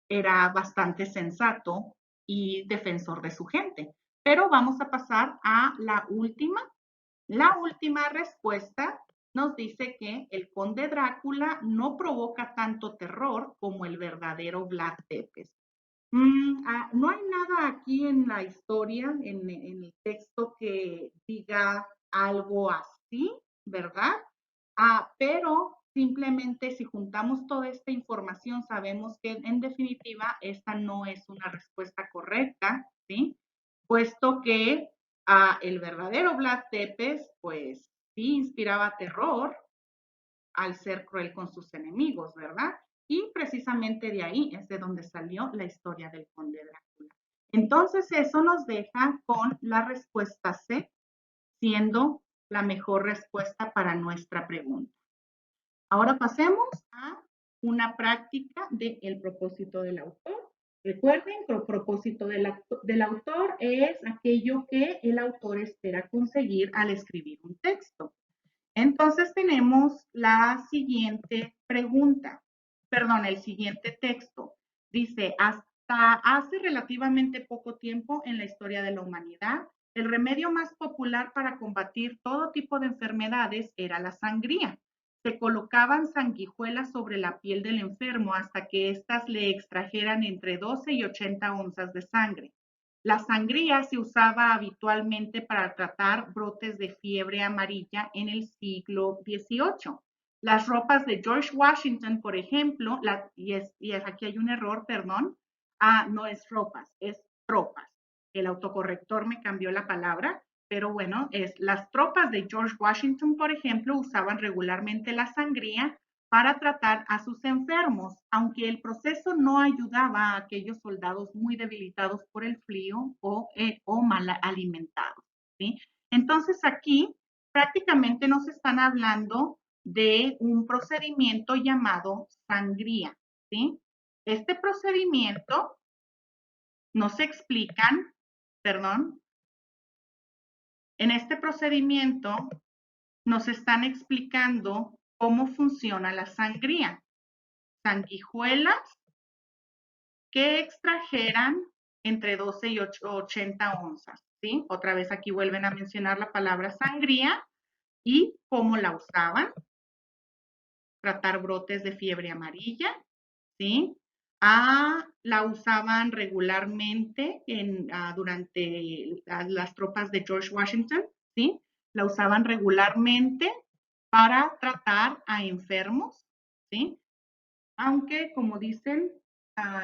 era bastante sensato y defensor de su gente. Pero vamos a pasar a la última. La última respuesta nos dice que el conde Drácula no provoca tanto terror como el verdadero Vlad Tepes. No hay nada aquí en la historia, en el texto que diga algo así, ¿verdad? Pero simplemente si juntamos toda esta información, sabemos que en definitiva esta no es una respuesta correcta, ¿sí? Puesto que el verdadero Vlad Tepes, pues sí inspiraba terror al ser cruel con sus enemigos, ¿verdad? Y precisamente de ahí es de donde salió la historia del conde Drácula. Entonces eso nos deja con la respuesta C, siendo la mejor respuesta para nuestra pregunta. Ahora pasemos a una práctica del propósito del autor. Recuerden que el propósito del autor es aquello que el autor espera conseguir al escribir un texto. Entonces tenemos la siguiente pregunta, perdón, el siguiente texto. Dice, hasta hace relativamente poco tiempo en la historia de la humanidad, el remedio más popular para combatir todo tipo de enfermedades era la sangría. Se colocaban sanguijuelas sobre la piel del enfermo hasta que éstas le extrajeran entre 12 y 80 onzas de sangre. La sangría se usaba habitualmente para tratar brotes de fiebre amarilla en el siglo XVIII. Las ropas de George Washington, por ejemplo, aquí hay un error, perdón, no es ropas, es tropas. El autocorrector me cambió la palabra, pero bueno, las tropas de George Washington, por ejemplo, usaban regularmente la sangría para tratar a sus enfermos, aunque el proceso no ayudaba a aquellos soldados muy debilitados por el frío o mal alimentados, ¿sí? Entonces aquí prácticamente nos están hablando de un procedimiento llamado sangría, ¿sí? Este procedimiento nos explican, perdón, en este procedimiento nos están explicando cómo funciona la sangría. Sanguijuelas que extrajeran entre 12 y 80 onzas, ¿sí? Otra vez aquí vuelven a mencionar la palabra sangría y cómo la usaban. Tratar brotes de fiebre amarilla, ¿sí? La usaban regularmente durante las tropas de George Washington, ¿sí? La usaban regularmente para tratar a enfermos, ¿sí? Aunque, como dicen,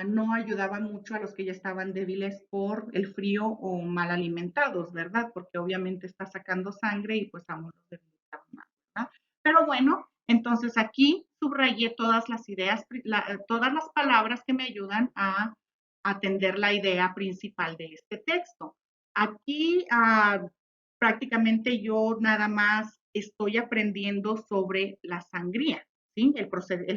no ayudaba mucho a los que ya estaban débiles por el frío o mal alimentados, ¿verdad? Porque obviamente está sacando sangre y pues aún los debilitaban más, ¿verdad? Pero bueno, entonces aquí subrayé todas las ideas, todas las palabras que me ayudan a atender la idea principal de este texto. Aquí prácticamente yo nada más estoy aprendiendo sobre la sangría, ¿sí? El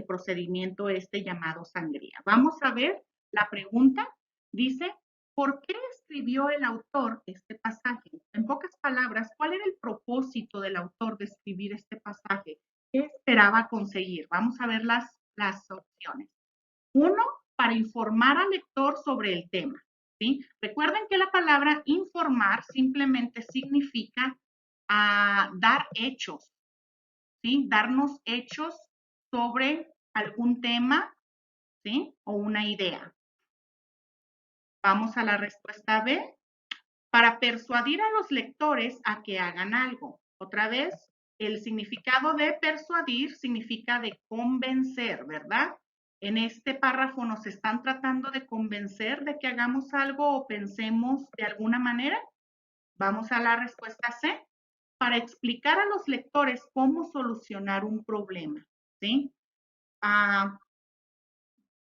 procedimiento este llamado sangría. Vamos a ver la pregunta. Dice, ¿por qué escribió el autor este pasaje? En pocas palabras, ¿cuál era el propósito del autor de escribir este pasaje? ¿Qué esperaba conseguir? Vamos a ver las opciones. Uno, para informar al lector sobre el tema, ¿sí? Recuerden que la palabra informar simplemente significa dar hechos, ¿sí? Darnos hechos sobre algún tema, ¿sí? O una idea. Vamos a la respuesta B. Para persuadir a los lectores a que hagan algo. Otra vez, el significado de persuadir significa de convencer, ¿verdad? En este párrafo nos están tratando de convencer de que hagamos algo o pensemos de alguna manera. Vamos a la respuesta C. Para explicar a los lectores cómo solucionar un problema, ¿sí?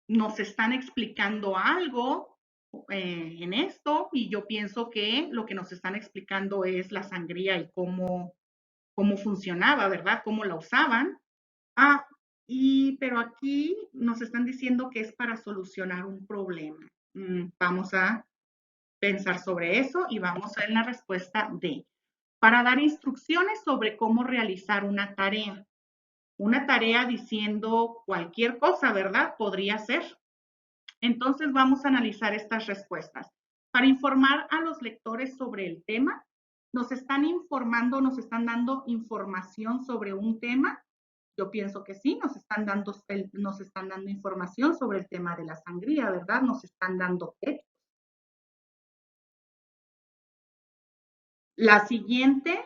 Nos están explicando algo en esto y yo pienso que lo que nos están explicando es la sangría y cómo funcionaba, ¿verdad? Cómo la usaban. Ah, pero aquí nos están diciendo que es para solucionar un problema. Vamos a pensar sobre eso y vamos a ver la respuesta D. Para dar instrucciones sobre cómo realizar una tarea. Una tarea diciendo cualquier cosa, ¿verdad? Podría ser. Entonces vamos a analizar estas respuestas. Para informar a los lectores sobre el tema, nos están informando, nos están dando información sobre un tema. Yo pienso que sí, nos están dando información sobre el tema de la sangría, ¿verdad? Nos están dando hechos. La siguiente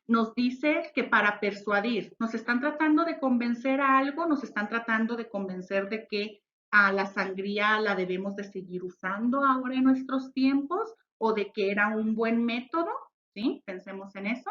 nos dice que para persuadir, nos están tratando de convencer a algo, nos están tratando de convencer de que a la sangría la debemos de seguir usando ahora en nuestros tiempos o de que era un buen método, ¿sí? Pensemos en eso.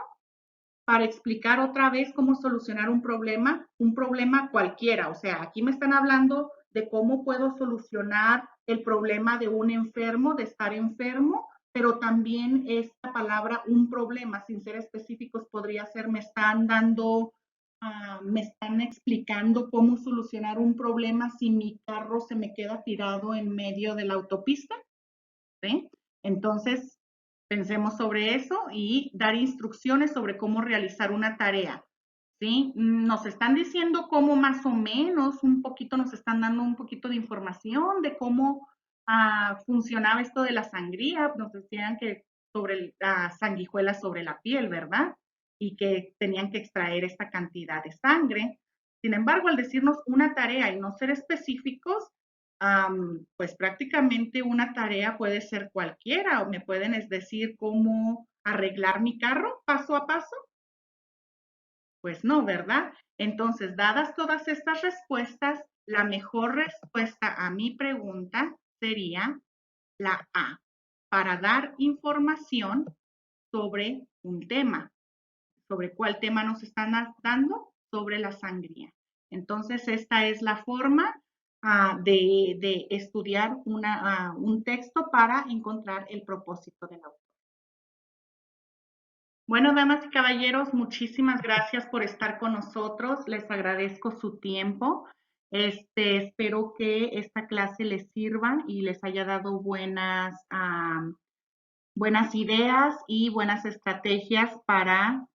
Para explicar otra vez cómo solucionar un problema cualquiera. O sea, aquí me están hablando de cómo puedo solucionar el problema de un enfermo, de estar enfermo, pero también esta palabra, un problema, sin ser específicos, podría ser, me están explicando cómo solucionar un problema si mi carro se me queda tirado en medio de la autopista, ¿sí? Entonces, pensemos sobre eso y dar instrucciones sobre cómo realizar una tarea, ¿sí? Nos están diciendo cómo más o menos, un poquito, nos están dando un poquito de información de cómo funcionaba esto de la sangría. Nos decían que sobre la sanguijuela sobre la piel, ¿verdad? Y que tenían que extraer esta cantidad de sangre. Sin embargo, al decirnos una tarea y no ser específicos, pues prácticamente una tarea puede ser cualquiera, o me pueden decir cómo arreglar mi carro paso a paso. Pues no, ¿verdad? Entonces, dadas todas estas respuestas, la mejor respuesta a mi pregunta sería la A, para dar información sobre un tema. ¿Sobre cuál tema nos están dando? Sobre la sangría. Entonces, esta es la forma de estudiar un texto para encontrar el propósito del autor. Bueno, damas y caballeros, muchísimas gracias por estar con nosotros. Les agradezco su tiempo. Espero que esta clase les sirva y les haya dado buenas ideas y buenas estrategias para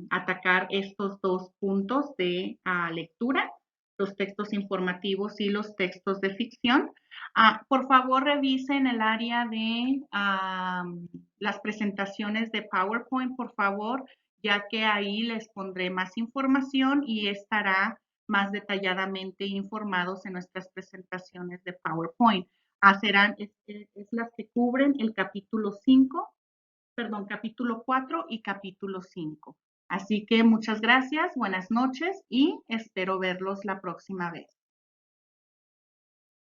atacar estos dos puntos de lectura, los textos informativos y los textos de ficción. Por favor, revisen el área de las presentaciones de PowerPoint, por favor, ya que ahí les pondré más información y estará más detalladamente informados en nuestras presentaciones de PowerPoint. Es las que cubren el capítulo 5, perdón, capítulo 4 y capítulo 5. Así que muchas gracias, buenas noches y espero verlos la próxima vez.